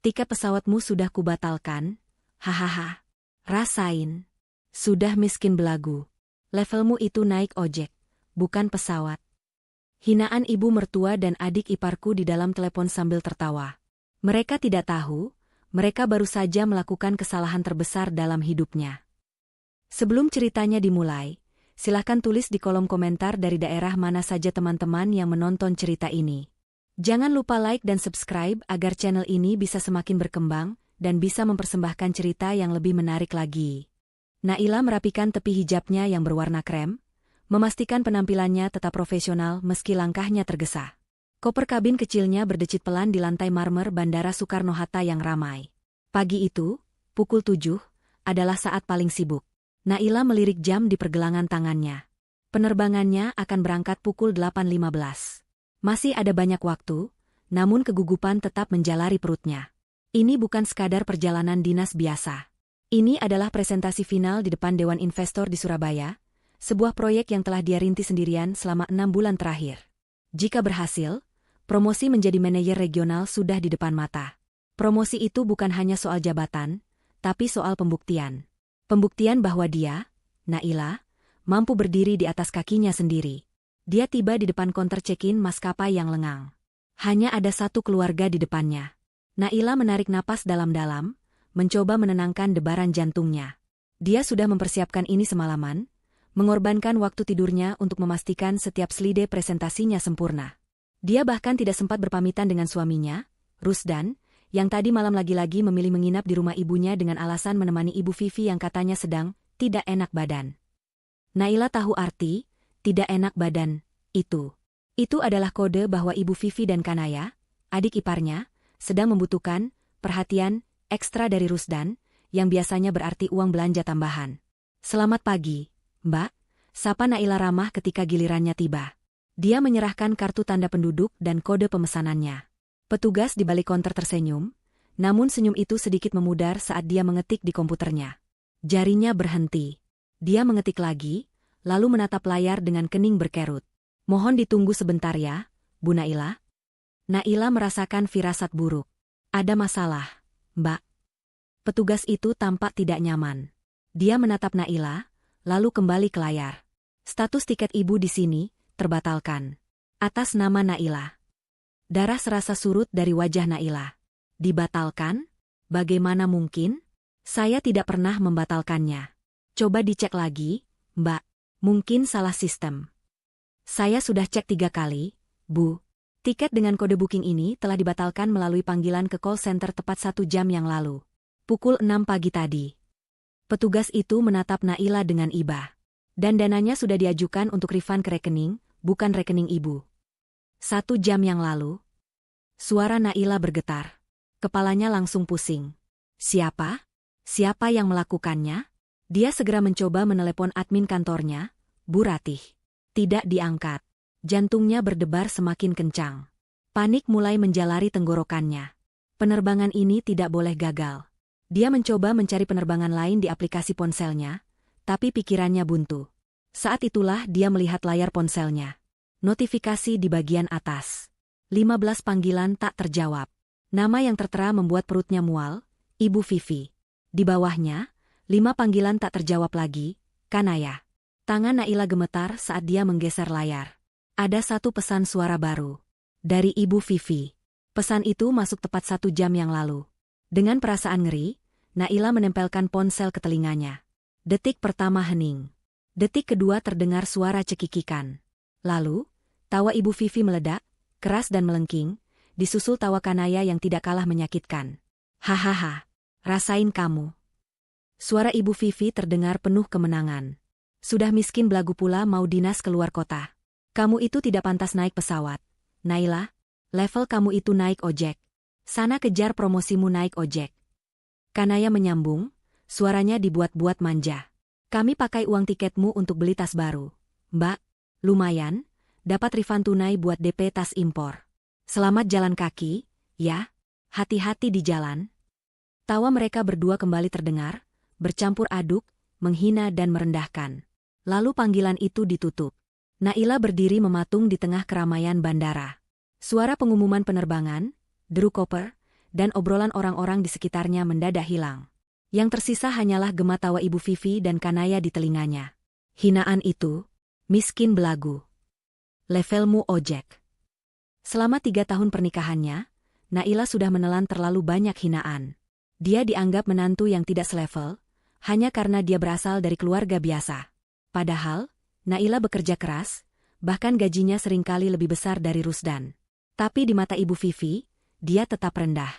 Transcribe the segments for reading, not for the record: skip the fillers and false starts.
Tiket pesawatmu sudah kubatalkan. Hahaha. Rasain. Sudah miskin belagu. Levelmu itu naik ojek, bukan pesawat. Hinaan ibu mertua dan adik iparku di dalam telepon sambil tertawa. Mereka tidak tahu, mereka baru saja melakukan kesalahan terbesar dalam hidupnya. Sebelum ceritanya dimulai, silakan tulis di kolom komentar dari daerah mana saja teman-teman yang menonton cerita ini. Jangan lupa like dan subscribe agar channel ini bisa semakin berkembang dan bisa mempersembahkan cerita yang lebih menarik lagi. Naila merapikan tepi hijabnya yang berwarna krem, memastikan penampilannya tetap profesional meski langkahnya tergesa. Koper kabin kecilnya berdecit pelan di lantai marmer Bandara Soekarno-Hatta yang ramai. Pagi itu, pukul 7, adalah saat paling sibuk. Naila melirik jam di pergelangan tangannya. Penerbangannya akan berangkat pukul 8.15. Masih ada banyak waktu, namun kegugupan tetap menjalari perutnya. Ini bukan sekadar perjalanan dinas biasa. Ini adalah presentasi final di depan Dewan Investor di Surabaya, sebuah proyek yang telah dia rintis sendirian selama 6 bulan terakhir. Jika berhasil, promosi menjadi manajer regional sudah di depan mata. Promosi itu bukan hanya soal jabatan, tapi soal pembuktian. Pembuktian bahwa dia, Naila, mampu berdiri di atas kakinya sendiri. Dia tiba di depan konter check-in maskapai yang lengang. Hanya ada satu keluarga di depannya. Naila menarik napas dalam-dalam, mencoba menenangkan debaran jantungnya. Dia sudah mempersiapkan ini semalaman, mengorbankan waktu tidurnya untuk memastikan setiap slide presentasinya sempurna. Dia bahkan tidak sempat berpamitan dengan suaminya, Rusdan, yang tadi malam lagi-lagi memilih menginap di rumah ibunya dengan alasan menemani Ibu Vivi yang katanya sedang tidak enak badan. Naila tahu arti tidak enak badan itu. Itu adalah kode bahwa Ibu Vivi dan Kanaya, adik iparnya, sedang membutuhkan perhatian ekstra dari Rusdan, yang biasanya berarti uang belanja tambahan. Selamat pagi, Mbak, sapa Naila ramah ketika gilirannya tiba. Dia menyerahkan kartu tanda penduduk dan kode pemesanannya. Petugas di balik konter tersenyum, namun senyum itu sedikit memudar saat dia mengetik di komputernya. Jarinya berhenti. Dia mengetik lagi, lalu menatap layar dengan kening berkerut. Mohon ditunggu sebentar ya, Bu Naila. Naila merasakan firasat buruk. Ada masalah, Mbak. Petugas itu tampak tidak nyaman. Dia menatap Naila, lalu kembali ke layar. Status tiket ibu di sini terbatalkan. Atas nama Naila. Darah serasa surut dari wajah Naila. Dibatalkan? Bagaimana mungkin? Saya tidak pernah membatalkannya. Coba dicek lagi, Mbak. Mungkin salah sistem. Saya sudah cek 3 kali, Bu. Tiket dengan kode booking ini telah dibatalkan melalui panggilan ke call center tepat 1 jam yang lalu. Pukul 6 pagi tadi. Petugas itu menatap Naila dengan iba. Dan dananya sudah diajukan untuk refund ke rekening, bukan rekening ibu. 1 jam yang lalu. Suara Naila bergetar. Kepalanya langsung pusing. Siapa? Siapa yang melakukannya? Dia segera mencoba menelepon admin kantornya, Bu Ratih. Tidak diangkat. Jantungnya berdebar semakin kencang. Panik mulai menjalari tenggorokannya. Penerbangan ini tidak boleh gagal. Dia mencoba mencari penerbangan lain di aplikasi ponselnya, tapi pikirannya buntu. Saat itulah dia melihat layar ponselnya. Notifikasi di bagian atas. 15 panggilan tak terjawab. Nama yang tertera membuat perutnya mual, Ibu Vivi. Di bawahnya, 5 panggilan tak terjawab lagi, Kanaya. Tangan Naila gemetar saat dia menggeser layar. Ada satu pesan suara baru. Dari Ibu Vivi. Pesan itu masuk tepat 1 jam yang lalu. Dengan perasaan ngeri, Naila menempelkan ponsel ke telinganya. Detik pertama hening. Detik kedua terdengar suara cekikikan. Lalu, tawa Ibu Vivi meledak, keras dan melengking, disusul tawa Kanaya yang tidak kalah menyakitkan. Hahaha, rasain kamu. Suara Ibu Vivi terdengar penuh kemenangan. Sudah miskin belagu pula mau dinas keluar kota. Kamu itu tidak pantas naik pesawat. Naila, level kamu itu naik ojek. Sana kejar promosimu naik ojek. Kanaya menyambung, suaranya dibuat-buat manja. Kami pakai uang tiketmu untuk beli tas baru. Mbak, lumayan, dapat refund tunai buat DP tas impor. Selamat jalan kaki, ya. Hati-hati di jalan. Tawa mereka berdua kembali terdengar, bercampur aduk, menghina dan merendahkan. Lalu panggilan itu ditutup. Naila berdiri mematung di tengah keramaian bandara. Suara pengumuman penerbangan, deru koper, dan obrolan orang-orang di sekitarnya mendadak hilang. Yang tersisa hanyalah gema tawa Ibu Vivi dan Kanaya di telinganya. Hinaan itu, miskin belagu. Levelmu ojek. Selama 3 tahun pernikahannya, Naila sudah menelan terlalu banyak hinaan. Dia dianggap menantu yang tidak selevel, hanya karena dia berasal dari keluarga biasa. Padahal, Naila bekerja keras, bahkan gajinya seringkali lebih besar dari Rusdan. Tapi di mata Ibu Vivi, dia tetap rendah.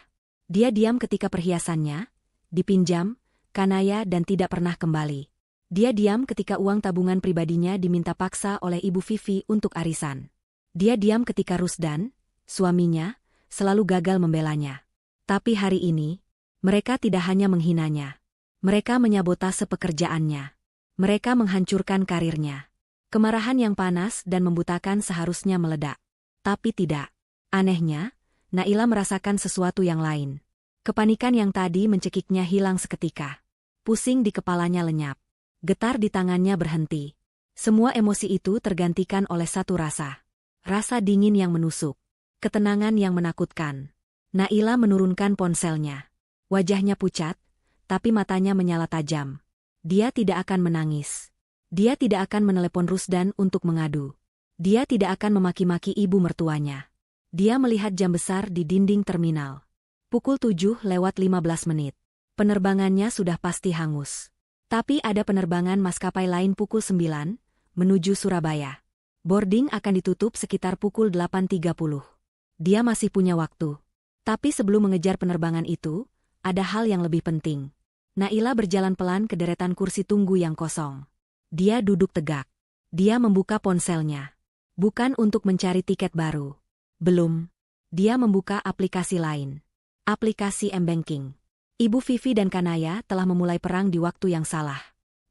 Dia diam ketika perhiasannya dipinjam, Kanaya dan tidak pernah kembali. Dia diam ketika uang tabungan pribadinya diminta paksa oleh Ibu Vivi untuk arisan. Dia diam ketika Rusdan, suaminya, selalu gagal membelanya. Tapi hari ini, mereka tidak hanya menghinanya. Mereka menyabotase pekerjaannya. Mereka menghancurkan karirnya. Kemarahan yang panas dan membutakan seharusnya meledak. Tapi tidak. Anehnya, Naila merasakan sesuatu yang lain. Kepanikan yang tadi mencekiknya hilang seketika. Pusing di kepalanya lenyap. Getar di tangannya berhenti. Semua emosi itu tergantikan oleh satu rasa. Rasa dingin yang menusuk. Ketenangan yang menakutkan. Naila menurunkan ponselnya. Wajahnya pucat, tapi matanya menyala tajam. Dia tidak akan menangis. Dia tidak akan menelepon Rusdan untuk mengadu. Dia tidak akan memaki-maki ibu mertuanya. Dia melihat jam besar di dinding terminal. Pukul 7:15. Penerbangannya sudah pasti hangus. Tapi ada penerbangan maskapai lain pukul 9, menuju Surabaya. Boarding akan ditutup sekitar pukul 8.30. Dia masih punya waktu. Tapi sebelum mengejar penerbangan itu, ada hal yang lebih penting. Naila berjalan pelan ke deretan kursi tunggu yang kosong. Dia duduk tegak. Dia membuka ponselnya. Bukan untuk mencari tiket baru. Belum. Dia membuka aplikasi lain. Aplikasi M-Banking. Ibu Vivi dan Kanaya telah memulai perang di waktu yang salah.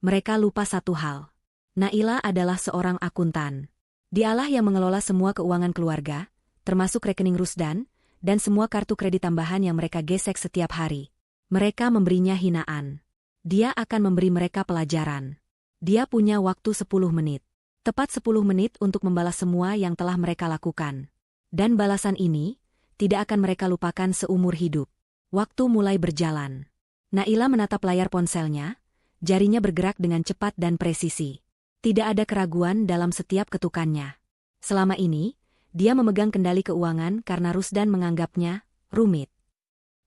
Mereka lupa satu hal. Naila adalah seorang akuntan. Dialah yang mengelola semua keuangan keluarga, termasuk rekening Rusdan, dan semua kartu kredit tambahan yang mereka gesek setiap hari. Mereka memberinya hinaan. Dia akan memberi mereka pelajaran. Dia punya waktu 10 menit. Tepat 10 menit untuk membalas semua yang telah mereka lakukan. Dan balasan ini tidak akan mereka lupakan seumur hidup. Waktu mulai berjalan. Naila menatap layar ponselnya, jarinya bergerak dengan cepat dan presisi. Tidak ada keraguan dalam setiap ketukannya. Selama ini, dia memegang kendali keuangan karena Rusdan menganggapnya rumit.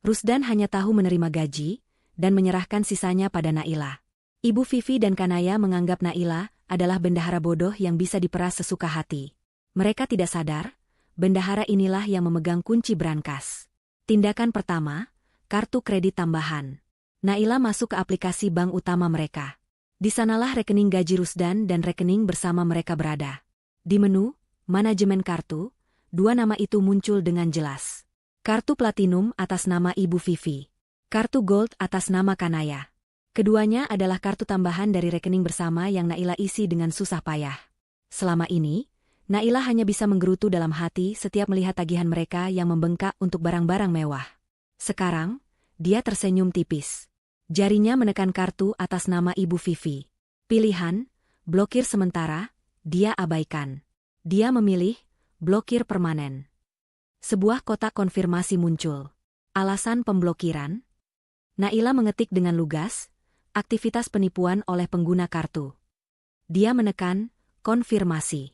Rusdan hanya tahu menerima gaji dan menyerahkan sisanya pada Naila. Ibu Vivi dan Kanaya menganggap Naila adalah bendahara bodoh yang bisa diperas sesuka hati. Mereka tidak sadar, bendahara inilah yang memegang kunci brankas. Tindakan pertama, kartu kredit tambahan. Naila masuk ke aplikasi bank utama mereka. Di sanalah rekening gaji Rusdan dan rekening bersama mereka berada. Di menu, manajemen kartu, 2 nama itu muncul dengan jelas. Kartu Platinum atas nama Ibu Vivi. Kartu Gold atas nama Kanaya. Keduanya adalah kartu tambahan dari rekening bersama yang Naila isi dengan susah payah. Selama ini, Naila hanya bisa menggerutu dalam hati setiap melihat tagihan mereka yang membengkak untuk barang-barang mewah. Sekarang, dia tersenyum tipis. Jarinya menekan kartu atas nama Ibu Vivi. Pilihan, blokir sementara, dia abaikan. Dia memilih, blokir permanen. Sebuah kotak konfirmasi muncul. Alasan pemblokiran? Naila mengetik dengan lugas, aktivitas penipuan oleh pengguna kartu. Dia menekan, konfirmasi.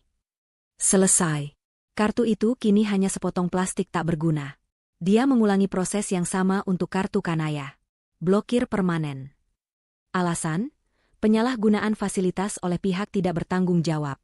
Selesai. Kartu itu kini hanya sepotong plastik tak berguna. Dia mengulangi proses yang sama untuk kartu Kanaya. Blokir permanen. Alasan, penyalahgunaan fasilitas oleh pihak tidak bertanggung jawab.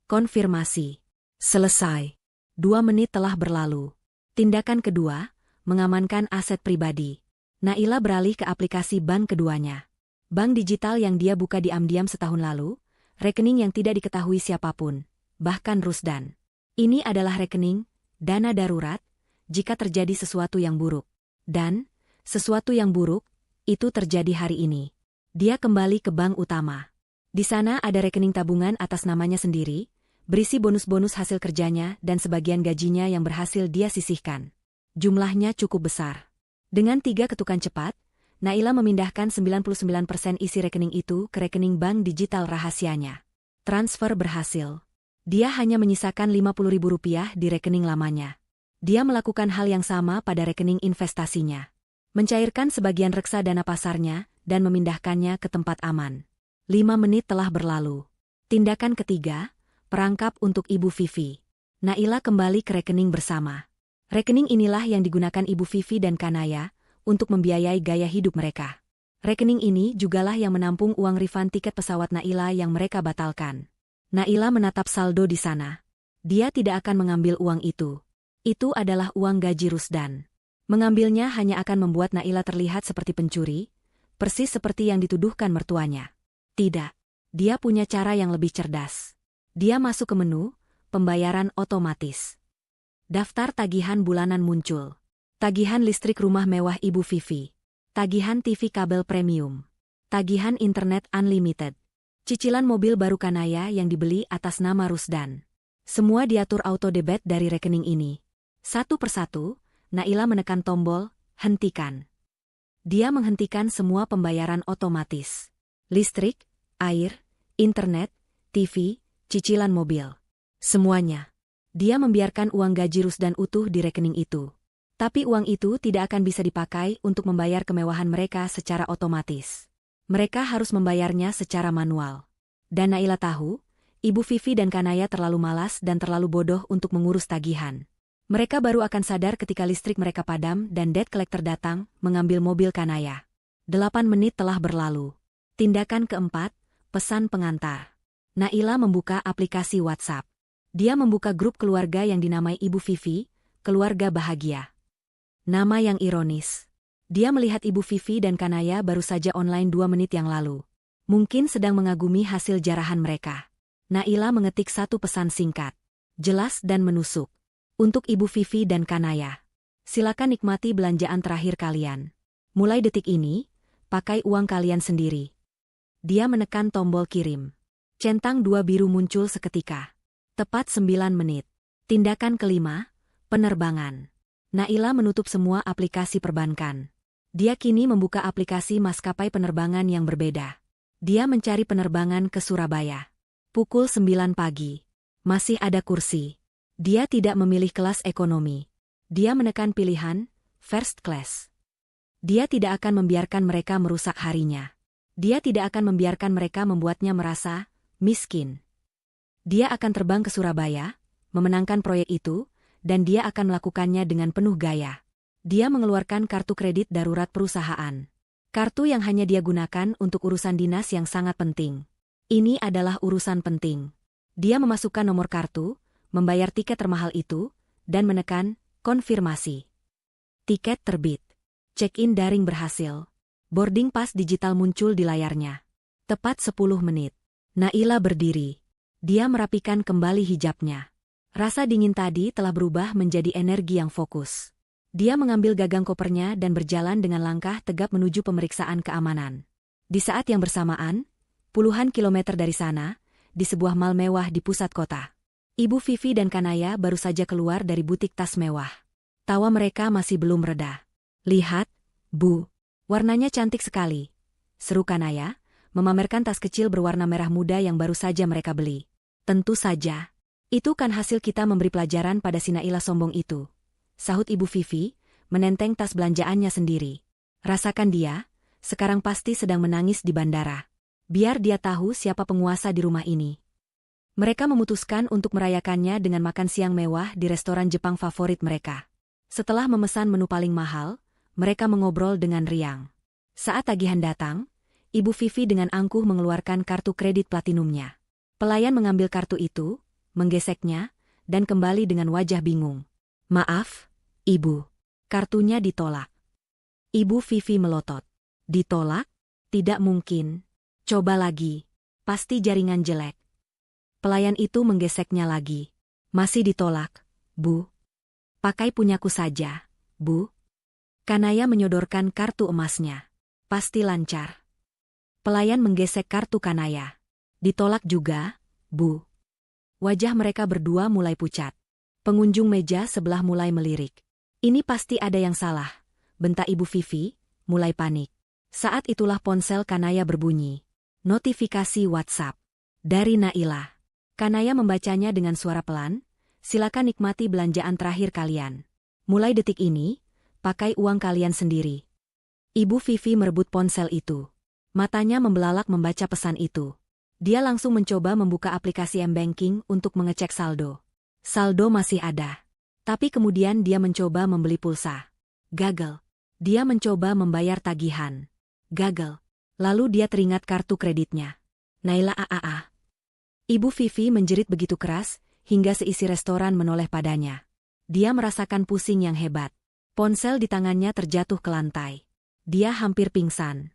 Konfirmasi. Selesai. 2 menit telah berlalu. Tindakan kedua, mengamankan aset pribadi. Naila beralih ke aplikasi bank keduanya. Bank digital yang dia buka diam-diam setahun lalu, rekening yang tidak diketahui siapapun, bahkan Rusdan. Ini adalah rekening, dana darurat, jika terjadi sesuatu yang buruk. Dan, sesuatu yang buruk, itu terjadi hari ini. Dia kembali ke bank utama. Di sana ada rekening tabungan atas namanya sendiri, berisi bonus-bonus hasil kerjanya dan sebagian gajinya yang berhasil dia sisihkan. Jumlahnya cukup besar. Dengan 3 ketukan cepat, Naila memindahkan 99% isi rekening itu ke rekening bank digital rahasianya. Transfer berhasil. Dia hanya menyisakan Rp50.000 di rekening lamanya. Dia melakukan hal yang sama pada rekening investasinya. Mencairkan sebagian reksadana pasarnya dan memindahkannya ke tempat aman. 5 menit telah berlalu. Tindakan ketiga, perangkap untuk Ibu Vivi. Naila kembali ke rekening bersama. Rekening inilah yang digunakan Ibu Vivi dan Kanaya untuk membiayai gaya hidup mereka. Rekening ini jugalah yang menampung uang refund tiket pesawat Naila yang mereka batalkan. Naila menatap saldo di sana. Dia tidak akan mengambil uang itu. Itu adalah uang gaji Rusdan. Mengambilnya hanya akan membuat Naila terlihat seperti pencuri, persis seperti yang dituduhkan mertuanya. Tidak. Dia punya cara yang lebih cerdas. Dia masuk ke menu, pembayaran otomatis. Daftar tagihan bulanan muncul. Tagihan listrik rumah mewah Ibu Vivi. Tagihan TV kabel premium. Tagihan internet unlimited. Cicilan mobil baru Kanaya yang dibeli atas nama Rusdan. Semua diatur auto debit dari rekening ini. Satu persatu, Naila menekan tombol, hentikan. Dia menghentikan semua pembayaran otomatis. Listrik, air, internet, TV, cicilan mobil. Semuanya. Dia membiarkan uang gaji Rusdan utuh di rekening itu. Tapi uang itu tidak akan bisa dipakai untuk membayar kemewahan mereka secara otomatis. Mereka harus membayarnya secara manual. Dan Naila tahu, Ibu Vivi dan Kanaya terlalu malas dan terlalu bodoh untuk mengurus tagihan. Mereka baru akan sadar ketika listrik mereka padam dan debt collector datang mengambil mobil Kanaya. 8 menit telah berlalu. Tindakan keempat, pesan pengantar. Naila membuka aplikasi WhatsApp. Dia membuka grup keluarga yang dinamai Ibu Vivi, Keluarga Bahagia. Nama yang ironis. Dia melihat Ibu Vivi dan Kanaya baru saja online 2 menit yang lalu. Mungkin sedang mengagumi hasil jarahan mereka. Naila mengetik satu pesan singkat. Jelas dan menusuk. Untuk Ibu Vivi dan Kanaya. Silakan nikmati belanjaan terakhir kalian. Mulai detik ini, pakai uang kalian sendiri. Dia menekan tombol kirim. Centang 2 biru muncul seketika. Tepat 9 menit. Tindakan kelima, penerbangan. Naila menutup semua aplikasi perbankan. Dia kini membuka aplikasi maskapai penerbangan yang berbeda. Dia mencari penerbangan ke Surabaya. Pukul 9 pagi. Masih ada kursi. Dia tidak memilih kelas ekonomi. Dia menekan pilihan, first class. Dia tidak akan membiarkan mereka merusak harinya. Dia tidak akan membiarkan mereka membuatnya merasa miskin. Dia akan terbang ke Surabaya, memenangkan proyek itu, dan dia akan melakukannya dengan penuh gaya. Dia mengeluarkan kartu kredit darurat perusahaan. Kartu yang hanya dia gunakan untuk urusan dinas yang sangat penting. Ini adalah urusan penting. Dia memasukkan nomor kartu, membayar tiket termahal itu, dan menekan konfirmasi. Tiket terbit. Check-in daring berhasil. Boarding pass digital muncul di layarnya. Tepat 10 menit. Naila berdiri. Dia merapikan kembali hijabnya. Rasa dingin tadi telah berubah menjadi energi yang fokus. Dia mengambil gagang kopernya dan berjalan dengan langkah tegap menuju pemeriksaan keamanan. Di saat yang bersamaan, puluhan kilometer dari sana, di sebuah mal mewah di pusat kota. Ibu Vivi dan Kanaya baru saja keluar dari butik tas mewah. Tawa mereka masih belum reda. Lihat, Bu. Warnanya cantik sekali. Seru Kanaya, memamerkan tas kecil berwarna merah muda yang baru saja mereka beli. Tentu saja. Itu kan hasil kita memberi pelajaran pada si Naila sombong itu. Sahut Ibu Vivi, menenteng tas belanjaannya sendiri. Rasakan dia, sekarang pasti sedang menangis di bandara. Biar dia tahu siapa penguasa di rumah ini. Mereka memutuskan untuk merayakannya dengan makan siang mewah di restoran Jepang favorit mereka. Setelah memesan menu paling mahal, mereka mengobrol dengan riang. Saat tagihan datang, Ibu Vivi dengan angkuh mengeluarkan kartu kredit platinumnya. Pelayan mengambil kartu itu, menggeseknya, dan kembali dengan wajah bingung. Maaf, Ibu. Kartunya ditolak. Ibu Vivi melotot. Ditolak? Tidak mungkin. Coba lagi. Pasti jaringan jelek. Pelayan itu menggeseknya lagi. Masih ditolak, Bu. Pakai punyaku saja, Bu. Kanaya menyodorkan kartu emasnya. Pasti lancar. Pelayan menggesek kartu Kanaya. Ditolak juga, Bu. Wajah mereka berdua mulai pucat. Pengunjung meja sebelah mulai melirik. Ini pasti ada yang salah, bentak Ibu Vivi, mulai panik. Saat itulah ponsel Kanaya berbunyi. Notifikasi WhatsApp. Dari Naila. Kanaya membacanya dengan suara pelan, silakan nikmati belanjaan terakhir kalian. Mulai detik ini, pakai uang kalian sendiri. Ibu Vivi merebut ponsel itu. Matanya membelalak membaca pesan itu. Dia langsung mencoba membuka aplikasi M-Banking untuk mengecek saldo. Saldo masih ada. Tapi kemudian dia mencoba membeli pulsa. Gagal. Dia mencoba membayar tagihan. Gagal. Lalu dia teringat kartu kreditnya. Naila AAA. Ibu Vivi menjerit begitu keras, hingga seisi restoran menoleh padanya. Dia merasakan pusing yang hebat. Ponsel di tangannya terjatuh ke lantai. Dia hampir pingsan.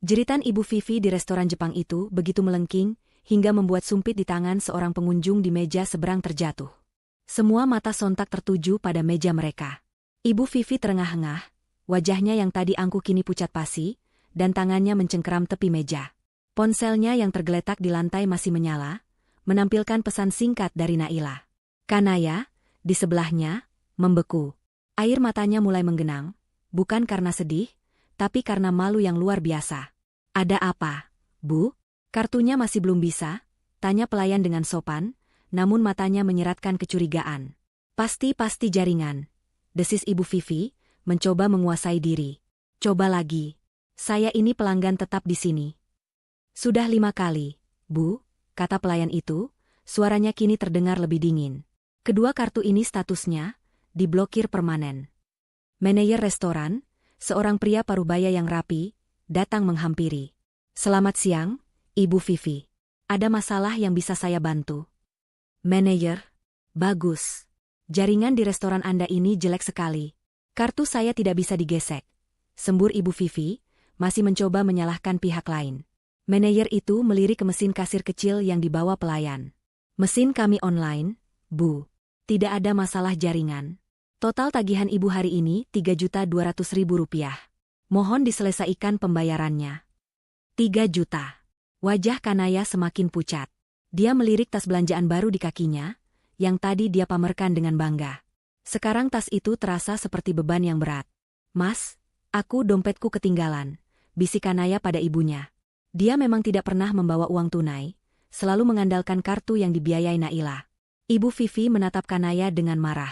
Jeritan Ibu Vivi di restoran Jepang itu begitu melengking, hingga membuat sumpit di tangan seorang pengunjung di meja seberang terjatuh. Semua mata sontak tertuju pada meja mereka. Ibu Vivi terengah-engah, wajahnya yang tadi angkuh kini pucat pasi, dan tangannya mencengkeram tepi meja. Ponselnya yang tergeletak di lantai masih menyala, menampilkan pesan singkat dari Naila. Kanaya, di sebelahnya, membeku. Air matanya mulai menggenang, bukan karena sedih, tapi karena malu yang luar biasa. Ada apa, Bu? Kartunya masih belum bisa, tanya pelayan dengan sopan, namun matanya menyeratkan kecurigaan. Pasti jaringan. Desis Ibu Vivi, mencoba menguasai diri. Coba lagi. Saya ini pelanggan tetap di sini. Sudah 5 kali, Bu, kata pelayan itu, suaranya kini terdengar lebih dingin. Kedua kartu ini statusnya diblokir permanen. Manajer restoran, seorang pria parubaya yang rapi, datang menghampiri. Selamat siang, Ibu Vivi. Ada masalah yang bisa saya bantu? Manajer, bagus. Jaringan di restoran Anda ini jelek sekali. Kartu saya tidak bisa digesek. Sembur Ibu Vivi, masih mencoba menyalahkan pihak lain. Manajer itu melirik ke mesin kasir kecil yang dibawa pelayan. Mesin kami online, Bu. Tidak ada masalah jaringan. Total tagihan Ibu hari ini Rp3.200.000. Mohon diselesaikan pembayarannya. 3 juta. Wajah Kanaya semakin pucat. Dia melirik tas belanjaan baru di kakinya, yang tadi dia pamerkan dengan bangga. Sekarang tas itu terasa seperti beban yang berat. Mas, dompetku ketinggalan, bisik Kanaya pada ibunya. Dia memang tidak pernah membawa uang tunai, selalu mengandalkan kartu yang dibiayai Naila. Ibu Vivi menatap Kanaya dengan marah.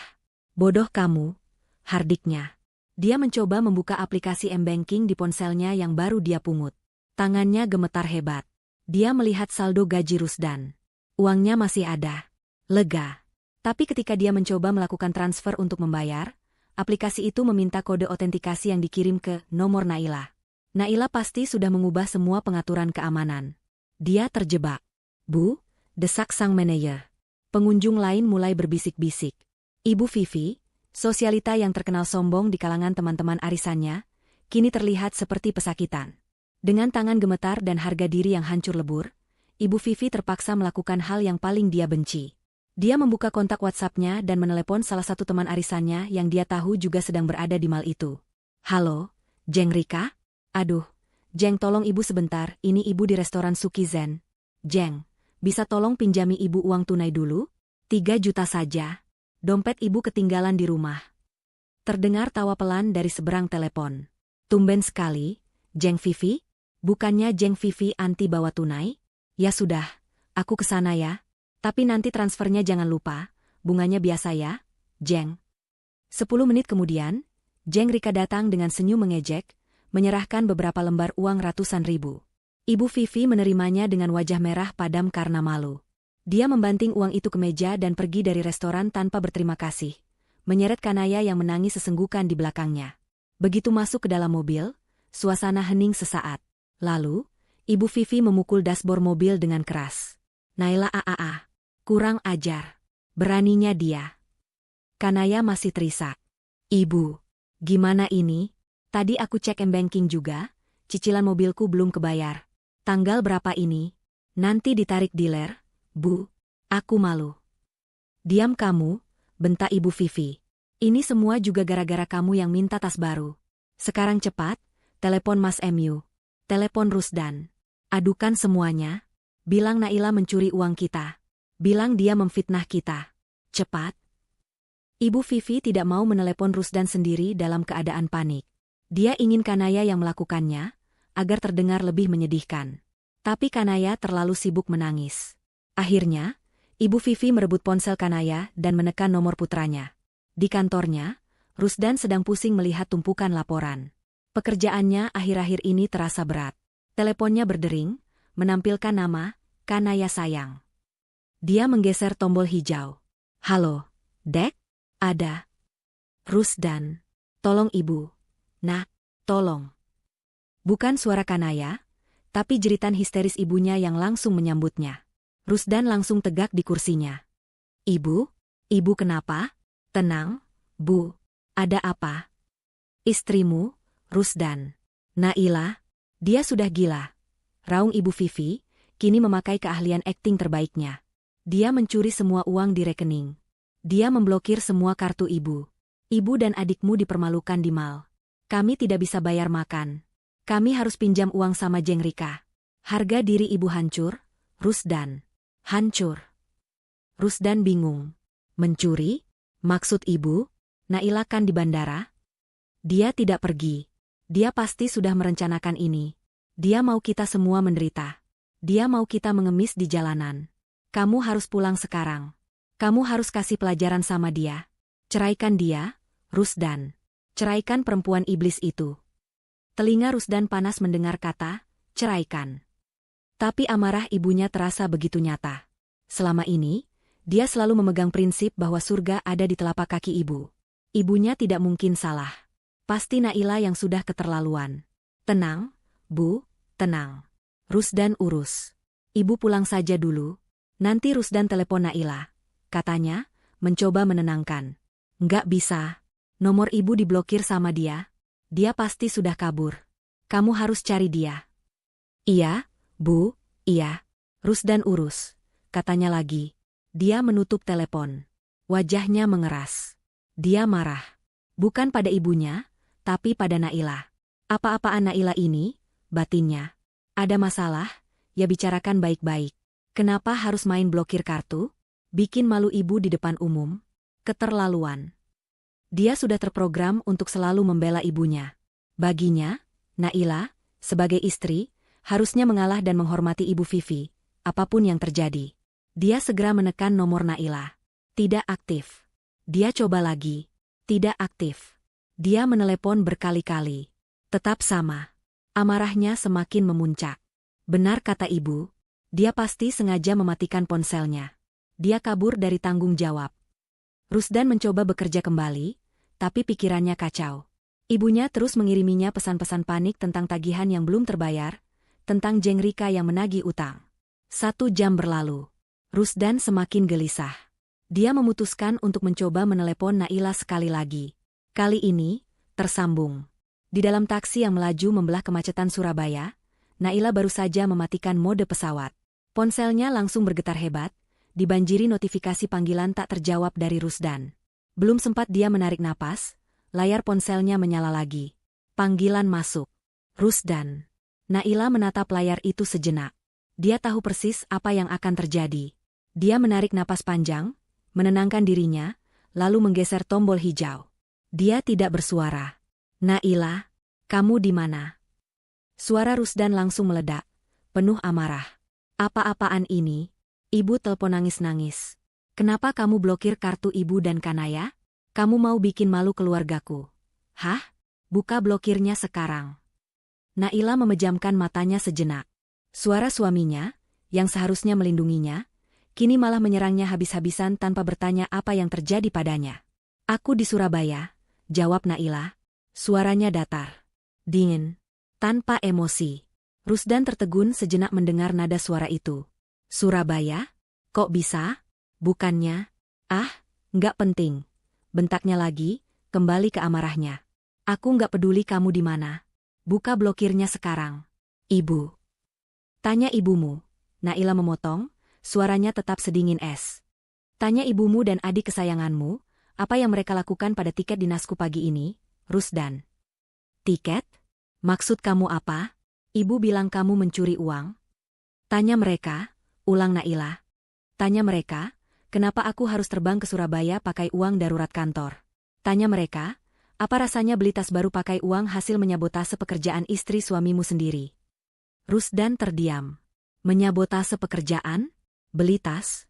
Bodoh kamu, hardiknya. Dia mencoba membuka aplikasi M-Banking di ponselnya yang baru dia pungut. Tangannya gemetar hebat. Dia melihat saldo gaji Rusdan. Uangnya masih ada. Lega. Tapi ketika dia mencoba melakukan transfer untuk membayar, aplikasi itu meminta kode otentikasi yang dikirim ke nomor Naila. Naila pasti sudah mengubah semua pengaturan keamanan. Dia terjebak. Bu, desak sang manajer. Pengunjung lain mulai berbisik-bisik. Ibu Vivi, sosialita yang terkenal sombong di kalangan teman-teman arisannya, kini terlihat seperti pesakitan. Dengan tangan gemetar dan harga diri yang hancur lebur, Ibu Vivi terpaksa melakukan hal yang paling dia benci. Dia membuka kontak WhatsApp-nya dan menelepon salah satu teman arisannya yang dia tahu juga sedang berada di mal itu. Halo, Jeng Rika? Aduh, Jeng tolong Ibu sebentar, ini Ibu di restoran Sukizen. Jeng, bisa tolong pinjami Ibu uang tunai dulu? 3 juta saja. Dompet Ibu ketinggalan di rumah. Terdengar tawa pelan dari seberang telepon. Tumben sekali, Jeng Vivi? Bukannya Jeng Vivi anti bawa tunai? Ya sudah, aku kesana ya. Tapi nanti transfernya jangan lupa, bunganya biasa ya, Jeng. 10 menit kemudian, Jeng Rika datang dengan senyum mengejek, menyerahkan beberapa lembar uang ratusan ribu. Ibu Vivi menerimanya dengan wajah merah padam karena malu. Dia membanting uang itu ke meja dan pergi dari restoran tanpa berterima kasih, menyeret Kanaya yang menangis sesenggukan di belakangnya. Begitu masuk ke dalam mobil, suasana hening sesaat. Lalu, Ibu Vivi memukul dashboard mobil dengan keras. Naila AAA. Kurang ajar. Beraninya dia. Kanaya masih terisak. Ibu, gimana ini? Tadi aku cek M-Banking juga, cicilan mobilku belum kebayar. Tanggal berapa ini? Nanti ditarik dealer. Bu, aku malu. Diam kamu, bentak Ibu Vivi. Ini semua juga gara-gara kamu yang minta tas baru. Sekarang cepat, telepon Mas MU. Telepon Rusdan. Adukan semuanya. Bilang Naila mencuri uang kita. Bilang dia memfitnah kita. Cepat. Ibu Vivi tidak mau menelepon Rusdan sendiri dalam keadaan panik. Dia ingin Kanaya yang melakukannya, agar terdengar lebih menyedihkan. Tapi Kanaya terlalu sibuk menangis. Akhirnya, Ibu Vivi merebut ponsel Kanaya dan menekan nomor putranya. Di kantornya, Rusdan sedang pusing melihat tumpukan laporan. Pekerjaannya akhir-akhir ini terasa berat. Teleponnya berdering, menampilkan nama, Kanaya sayang. Dia menggeser tombol hijau. Halo, Dek? Ada. Rusdan. Tolong ibu. Nak, tolong. Bukan suara Kanaya, tapi jeritan histeris ibunya yang langsung menyambutnya. Rusdan langsung tegak di kursinya. Ibu? Ibu kenapa? Tenang, Bu. Ada apa? Istrimu, Rusdan. Naila, dia sudah gila. Raung Ibu Vivi, kini memakai keahlian akting terbaiknya. Dia mencuri semua uang di rekening. Dia memblokir semua kartu ibu. Ibu dan adikmu dipermalukan di mal. Kami tidak bisa bayar makan. Kami harus pinjam uang sama Jeng Rika. Harga diri ibu hancur, Rusdan. Hancur. Rusdan bingung. Mencuri? Maksud ibu? Naila kan di bandara? Dia tidak pergi. Dia pasti sudah merencanakan ini. Dia mau kita semua menderita. Dia mau kita mengemis di jalanan. Kamu harus pulang sekarang. Kamu harus kasih pelajaran sama dia. Ceraikan dia, Rusdan. Ceraikan perempuan iblis itu. Telinga Rusdan panas mendengar kata, ceraikan. Tapi amarah ibunya terasa begitu nyata. Selama ini, dia selalu memegang prinsip bahwa surga ada di telapak kaki ibu. Ibunya tidak mungkin salah. Pasti Naila yang sudah keterlaluan. Tenang, Bu, tenang. Rusdan urus. Ibu pulang saja dulu. Nanti Rusdan telepon Naila. Katanya, mencoba menenangkan. Nggak bisa. Nomor ibu diblokir sama dia. Dia pasti sudah kabur. Kamu harus cari dia. Iya, Bu, iya. Rusdan urus. Katanya lagi. Dia menutup telepon. Wajahnya mengeras. Dia marah. Bukan pada ibunya, tapi pada Naila. Apa-apaan Naila ini, batinnya. Ada masalah, ya bicarakan baik-baik. Kenapa harus main blokir kartu? Bikin malu ibu di depan umum? Keterlaluan. Dia sudah terprogram untuk selalu membela ibunya. Baginya, Naila, sebagai istri, harusnya mengalah dan menghormati Ibu Vivi, apapun yang terjadi. Dia segera menekan nomor Naila. Tidak aktif. Dia coba lagi. Tidak aktif. Dia menelepon berkali-kali. Tetap sama. Amarahnya semakin memuncak. Benar kata ibu. Dia pasti sengaja mematikan ponselnya. Dia kabur dari tanggung jawab. Rusdan mencoba bekerja kembali, tapi pikirannya kacau. Ibunya terus mengiriminya pesan-pesan panik tentang tagihan yang belum terbayar, tentang Jeng Rika yang menagih utang. 1 jam berlalu. Rusdan semakin gelisah. Dia memutuskan untuk mencoba menelepon Naila sekali lagi. Kali ini, tersambung. Di dalam taksi yang melaju membelah kemacetan Surabaya, Naila baru saja mematikan mode pesawat. Ponselnya langsung bergetar hebat, dibanjiri notifikasi panggilan tak terjawab dari Rusdan. Belum sempat dia menarik napas, layar ponselnya menyala lagi. Panggilan masuk. Rusdan. Naila menatap layar itu sejenak. Dia tahu persis apa yang akan terjadi. Dia menarik napas panjang, menenangkan dirinya, lalu menggeser tombol hijau. Dia tidak bersuara. Naila, kamu di mana? Suara Rusdan langsung meledak, penuh amarah. Apa-apaan ini? Ibu telepon nangis-nangis. Kenapa kamu blokir kartu ibu dan Kanaya? Kamu mau bikin malu keluargaku. Hah? Buka blokirnya sekarang. Naila memejamkan matanya sejenak. Suara suaminya, yang seharusnya melindunginya, kini malah menyerangnya habis-habisan tanpa bertanya apa yang terjadi padanya. Aku di Surabaya, jawab Naila. Suaranya datar. Dingin. Tanpa emosi. Rusdan tertegun sejenak mendengar nada suara itu. Surabaya? Kok bisa? Bukannya? Ah, nggak penting. Bentaknya lagi, kembali ke amarahnya. Aku nggak peduli kamu di mana. Buka blokirnya sekarang. Ibu. Tanya ibumu. Naila memotong, suaranya tetap sedingin es. Tanya ibumu dan adik kesayanganmu, apa yang mereka lakukan pada tiket dinasku pagi ini, Rusdan. Tiket? Maksud kamu apa? Ibu bilang kamu mencuri uang? Tanya mereka, ulang Naila. Tanya mereka, kenapa aku harus terbang ke Surabaya pakai uang darurat kantor? Tanya mereka, apa rasanya beli tas baru pakai uang hasil menyabotase pekerjaan istri suamimu sendiri? Rusdan terdiam. Menyabotase pekerjaan? Beli tas?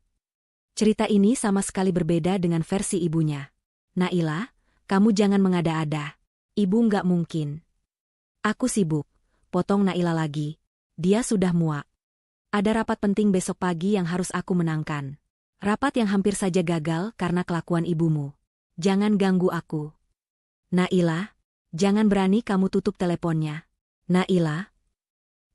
Cerita ini sama sekali berbeda dengan versi ibunya. Naila, Kamu jangan mengada-ada. Ibu nggak mungkin. Aku sibuk, potong Naila lagi. Dia sudah muak. Ada rapat penting besok pagi yang harus aku menangkan. Rapat yang hampir saja gagal karena kelakuan ibumu. Jangan ganggu aku. Naila, jangan berani kamu tutup teleponnya. Naila.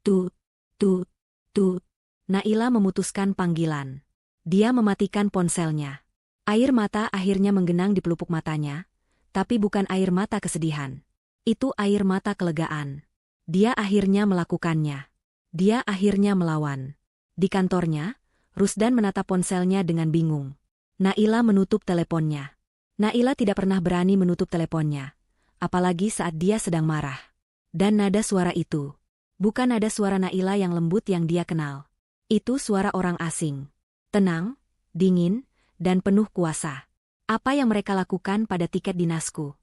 Tut, tut, tut. Naila memutuskan panggilan. Dia mematikan ponselnya. Air mata akhirnya menggenang di pelupuk matanya, tapi bukan air mata kesedihan. Itu air mata kelegaan. Dia akhirnya melakukannya. Dia akhirnya melawan. Di kantornya, Rusdan menatap ponselnya dengan bingung. Naila menutup teleponnya. Naila tidak pernah berani menutup teleponnya, apalagi saat dia sedang marah. Dan nada suara itu, bukan nada suara Naila yang lembut yang dia kenal. Itu suara orang asing. Tenang, dingin, dan penuh kuasa. Apa yang mereka lakukan pada tiket dinasku?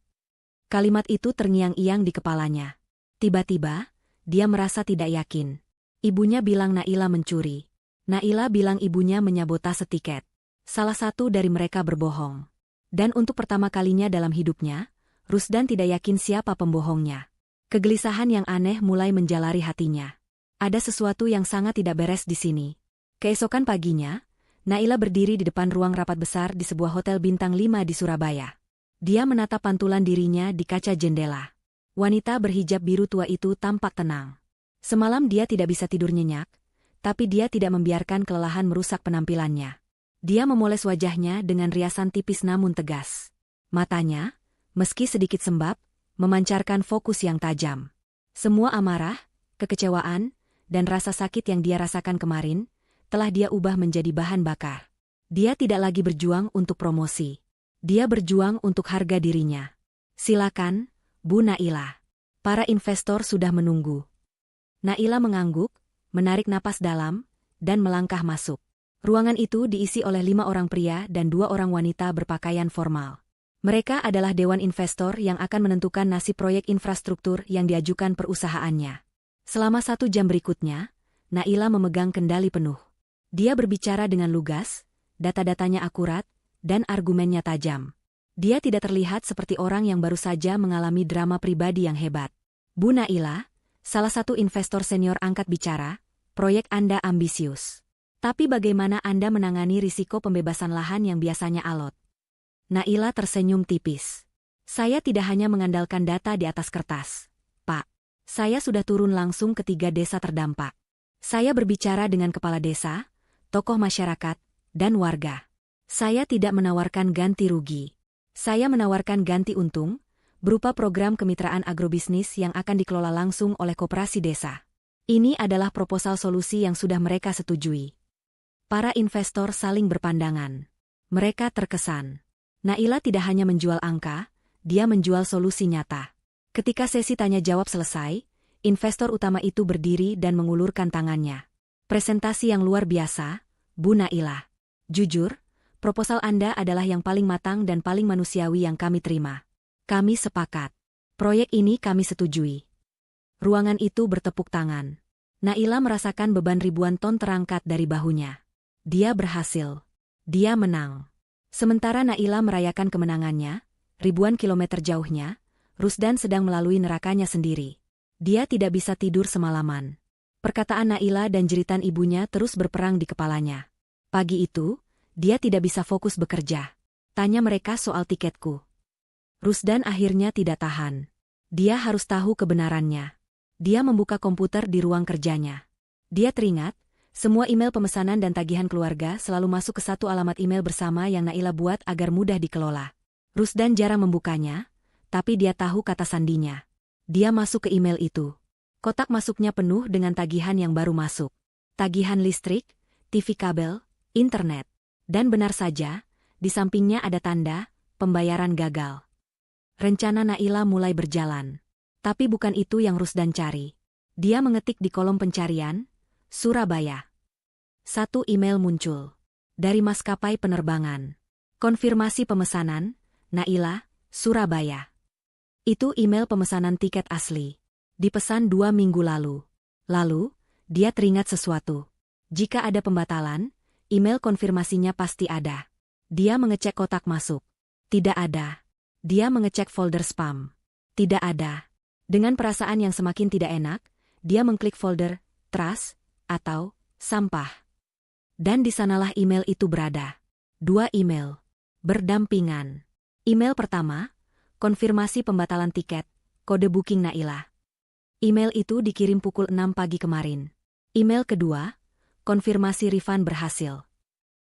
Kalimat itu terngiang-iang di kepalanya. Tiba-tiba, dia merasa tidak yakin. Ibunya bilang Naila mencuri. Naila bilang ibunya menyabotase tiket. Salah satu dari mereka berbohong. Dan untuk pertama kalinya dalam hidupnya, Rusdan tidak yakin siapa pembohongnya. Kegelisahan yang aneh mulai menjalari hatinya. Ada sesuatu yang sangat tidak beres di sini. Keesokan paginya, Naila berdiri di depan ruang rapat besar di sebuah hotel bintang 5 di Surabaya. Dia menatap pantulan dirinya di kaca jendela. Wanita berhijab biru tua itu tampak tenang. Semalam dia tidak bisa tidur nyenyak, tapi dia tidak membiarkan kelelahan merusak penampilannya. Dia memoles wajahnya dengan riasan tipis namun tegas. Matanya, meski sedikit sembab, memancarkan fokus yang tajam. Semua amarah, kekecewaan, dan rasa sakit yang dia rasakan kemarin, telah dia ubah menjadi bahan bakar. Dia tidak lagi berjuang untuk promosi. Dia berjuang untuk harga dirinya. Silakan, Bu Naila. Para investor sudah menunggu. Naila mengangguk, menarik napas dalam, dan melangkah masuk. Ruangan itu diisi oleh 5 orang pria dan 2 orang wanita berpakaian formal. Mereka adalah dewan investor yang akan menentukan nasib proyek infrastruktur yang diajukan perusahaannya. Selama 1 jam berikutnya, Naila memegang kendali penuh. Dia berbicara dengan lugas, data-datanya akurat, dan argumennya tajam. Dia tidak terlihat seperti orang yang baru saja mengalami drama pribadi yang hebat. Bu Naila, salah satu investor senior angkat bicara, proyek Anda ambisius. Tapi bagaimana Anda menangani risiko pembebasan lahan yang biasanya alot? Naila tersenyum tipis. Saya tidak hanya mengandalkan data di atas kertas, Pak. Saya sudah turun langsung ke 3 desa terdampak. Saya berbicara dengan kepala desa, tokoh masyarakat, dan warga. Saya tidak menawarkan ganti rugi. Saya menawarkan ganti untung, berupa program kemitraan agrobisnis yang akan dikelola langsung oleh koperasi desa. Ini adalah proposal solusi yang sudah mereka setujui. Para investor saling berpandangan. Mereka terkesan. Naila tidak hanya menjual angka, dia menjual solusi nyata. Ketika sesi tanya-jawab selesai, investor utama itu berdiri dan mengulurkan tangannya. Presentasi yang luar biasa, Bu Naila. Jujur, proposal Anda adalah yang paling matang dan paling manusiawi yang kami terima. Kami sepakat. Proyek ini kami setujui. Ruangan itu bertepuk tangan. Naila merasakan beban ribuan ton terangkat dari bahunya. Dia berhasil. Dia menang. Sementara Naila merayakan kemenangannya, ribuan kilometer jauhnya, Rusdan sedang melalui nerakanya sendiri. Dia tidak bisa tidur semalaman. Perkataan Naila dan jeritan ibunya terus berperang di kepalanya. Pagi itu, dia tidak bisa fokus bekerja. Tanya mereka soal tiketku. Rusdan akhirnya tidak tahan. Dia harus tahu kebenarannya. Dia membuka komputer di ruang kerjanya. Dia teringat, semua email pemesanan dan tagihan keluarga selalu masuk ke satu alamat email bersama yang Naila buat agar mudah dikelola. Rusdan jarang membukanya, tapi dia tahu kata sandinya. Dia masuk ke email itu. Kotak masuknya penuh dengan tagihan yang baru masuk. Tagihan listrik, TV kabel, internet. Dan benar saja, di sampingnya ada tanda, pembayaran gagal. Rencana Naila mulai berjalan. Tapi bukan itu yang Rusdan cari. Dia mengetik di kolom pencarian, Surabaya. 1 email muncul. Dari maskapai penerbangan. Konfirmasi pemesanan, Naila, Surabaya. Itu email pemesanan tiket asli. Dipesan 2 minggu lalu. Lalu, dia teringat sesuatu. Jika ada pembatalan, email konfirmasinya pasti ada. Dia mengecek kotak masuk. Tidak ada. Dia mengecek folder spam. Tidak ada. Dengan perasaan yang semakin tidak enak, dia mengklik folder trash atau sampah. Dan di sanalah email itu berada. 2 email. Berdampingan. Email pertama, konfirmasi pembatalan tiket, kode booking Naila. Email itu dikirim pukul 6 pagi kemarin. Email kedua, konfirmasi refund berhasil.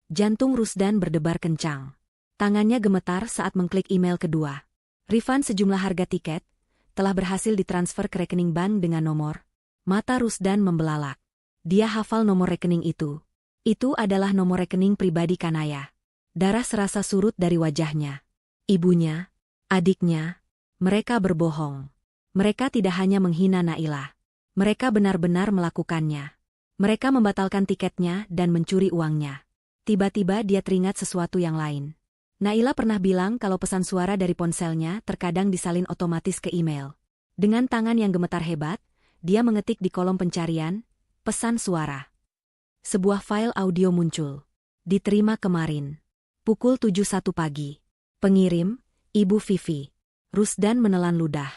Jantung Rusdan berdebar kencang. Tangannya gemetar saat mengklik email kedua. Refund sejumlah harga tiket, telah berhasil ditransfer ke rekening bank dengan nomor. Mata Rusdan membelalak. Dia hafal nomor rekening itu. Itu adalah nomor rekening pribadi Kanaya. Darah serasa surut dari wajahnya. Ibunya, adiknya, mereka berbohong. Mereka tidak hanya menghina Naila. Mereka benar-benar melakukannya. Mereka membatalkan tiketnya dan mencuri uangnya. Tiba-tiba dia teringat sesuatu yang lain. Naila pernah bilang kalau pesan suara dari ponselnya terkadang disalin otomatis ke email. Dengan tangan yang gemetar hebat, dia mengetik di kolom pencarian, pesan suara. Sebuah file audio muncul. Diterima kemarin. Pukul 7.01 pagi. Pengirim, Ibu Vivi. Rusdan menelan ludah.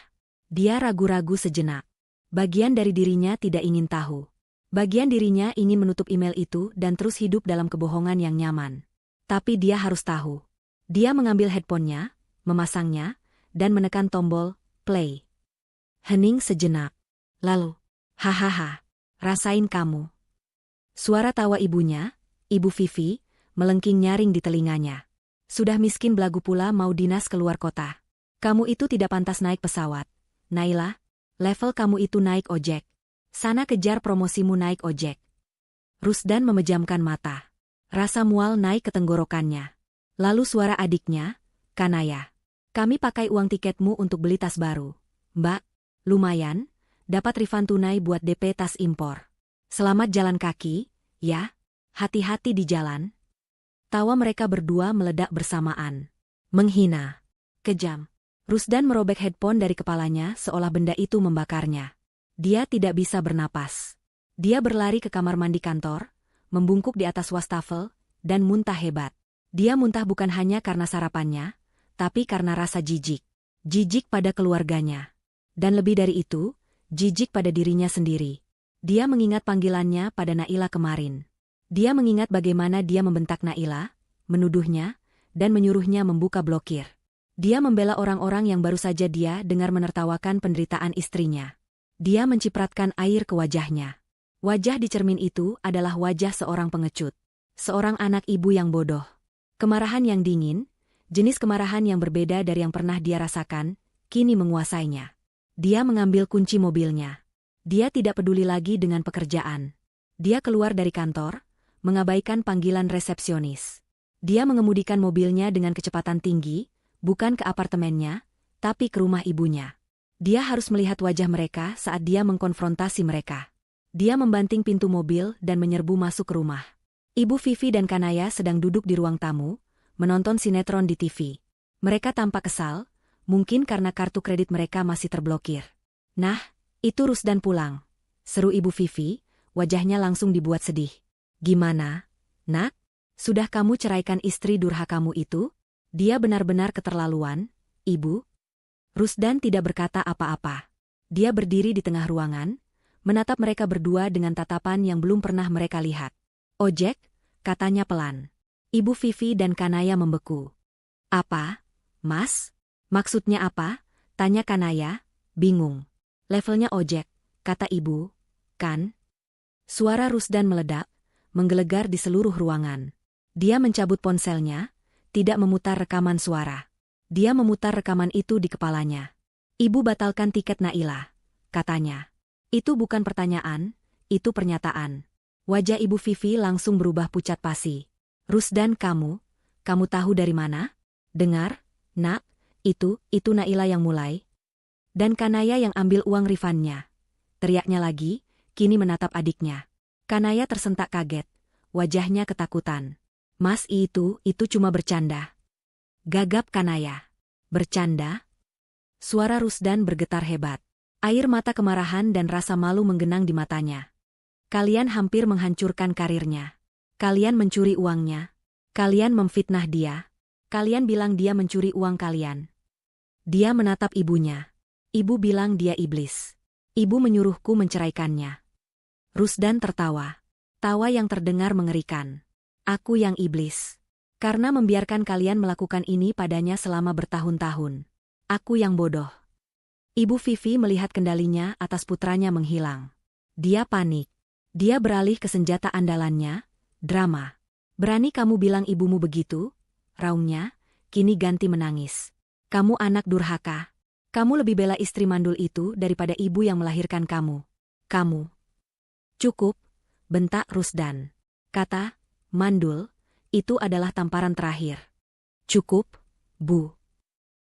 Dia ragu-ragu sejenak. Bagian dari dirinya tidak ingin tahu. Bagian dirinya ingin menutup email itu dan terus hidup dalam kebohongan yang nyaman. Tapi dia harus tahu. Dia mengambil headphone-nya, memasangnya, dan menekan tombol play. Hening sejenak. Lalu, hahaha, rasain kamu. Suara tawa ibunya, Ibu Vivi, melengking nyaring di telinganya. Sudah miskin belagu pula mau dinas keluar kota. Kamu itu tidak pantas naik pesawat. Naila, level kamu itu naik ojek. Sana kejar promosimu naik ojek. Rusdan memejamkan mata. Rasa mual naik ke tenggorokannya. Lalu suara adiknya, Kanaya. Kami pakai uang tiketmu untuk beli tas baru. Mbak, lumayan, dapat refund tunai buat DP tas impor. Selamat jalan kaki, ya. Hati-hati di jalan. Tawa mereka berdua meledak bersamaan. Menghina. Kejam. Rusdan merobek headphone dari kepalanya seolah benda itu membakarnya. Dia tidak bisa bernapas. Dia berlari ke kamar mandi kantor, membungkuk di atas wastafel, dan muntah hebat. Dia muntah bukan hanya karena sarapannya, tapi karena rasa jijik. Jijik pada keluarganya. Dan lebih dari itu, jijik pada dirinya sendiri. Dia mengingat panggilannya pada Naila kemarin. Dia mengingat bagaimana dia membentak Naila, menuduhnya, dan menyuruhnya membuka blokir. Dia membela orang-orang yang baru saja dia dengar menertawakan penderitaan istrinya. Dia mencipratkan air ke wajahnya. Wajah di cermin itu adalah wajah seorang pengecut. Seorang anak ibu yang bodoh. Kemarahan yang dingin, jenis kemarahan yang berbeda dari yang pernah dia rasakan, kini menguasainya. Dia mengambil kunci mobilnya. Dia tidak peduli lagi dengan pekerjaan. Dia keluar dari kantor, mengabaikan panggilan resepsionis. Dia mengemudikan mobilnya dengan kecepatan tinggi, bukan ke apartemennya, tapi ke rumah ibunya. Dia harus melihat wajah mereka saat dia mengkonfrontasi mereka. Dia membanting pintu mobil dan menyerbu masuk ke rumah. Ibu Vivi dan Kanaya sedang duduk di ruang tamu, menonton sinetron di TV. Mereka tampak kesal, mungkin karena kartu kredit mereka masih terblokir. Nah, itu Rusdan pulang. Seru Ibu Vivi, wajahnya langsung dibuat sedih. Gimana, nak? Sudah kamu ceraikan istri durhakamu itu? Dia benar-benar keterlaluan, Ibu. Rusdan tidak berkata apa-apa. Dia berdiri di tengah ruangan, menatap mereka berdua dengan tatapan yang belum pernah mereka lihat. Ojek, katanya pelan. Ibu Vivi dan Kanaya membeku. Apa, Mas? Maksudnya apa? Tanya Kanaya, bingung. Levelnya ojek, kata ibu, kan? Suara Rusdan meledak, menggelegar di seluruh ruangan. Dia mencabut ponselnya, tidak memutar rekaman suara. Dia memutar rekaman itu di kepalanya. Ibu batalkan tiket Naila, katanya. Itu bukan pertanyaan, itu pernyataan. Wajah Ibu Vivi langsung berubah pucat pasi. Rusdan kamu tahu dari mana? Dengar, nak, itu Naila yang mulai. Dan Kanaya yang ambil uang refundnya. Teriaknya lagi, kini menatap adiknya. Kanaya tersentak kaget, wajahnya ketakutan. Mas itu cuma bercanda. Gagap Kanaya. Bercanda? Suara Rusdan bergetar hebat. Air mata kemarahan dan rasa malu menggenang di matanya. Kalian hampir menghancurkan karirnya. Kalian mencuri uangnya. Kalian memfitnah dia. Kalian bilang dia mencuri uang kalian. Dia menatap ibunya. Ibu bilang dia iblis. Ibu menyuruhku menceraikannya. Rusdan tertawa. Tawa yang terdengar mengerikan. Aku yang iblis. Karena membiarkan kalian melakukan ini padanya selama bertahun-tahun. Aku yang bodoh. Ibu Vivi melihat kendalinya atas putranya menghilang. Dia panik. Dia beralih ke senjata andalannya, drama. Berani kamu bilang ibumu begitu? Raungnya, kini ganti menangis. Kamu anak durhaka. Kamu lebih bela istri mandul itu daripada ibu yang melahirkan kamu. Kamu. Cukup, bentak Rusdan. Kata, mandul, itu adalah tamparan terakhir. Cukup, Bu.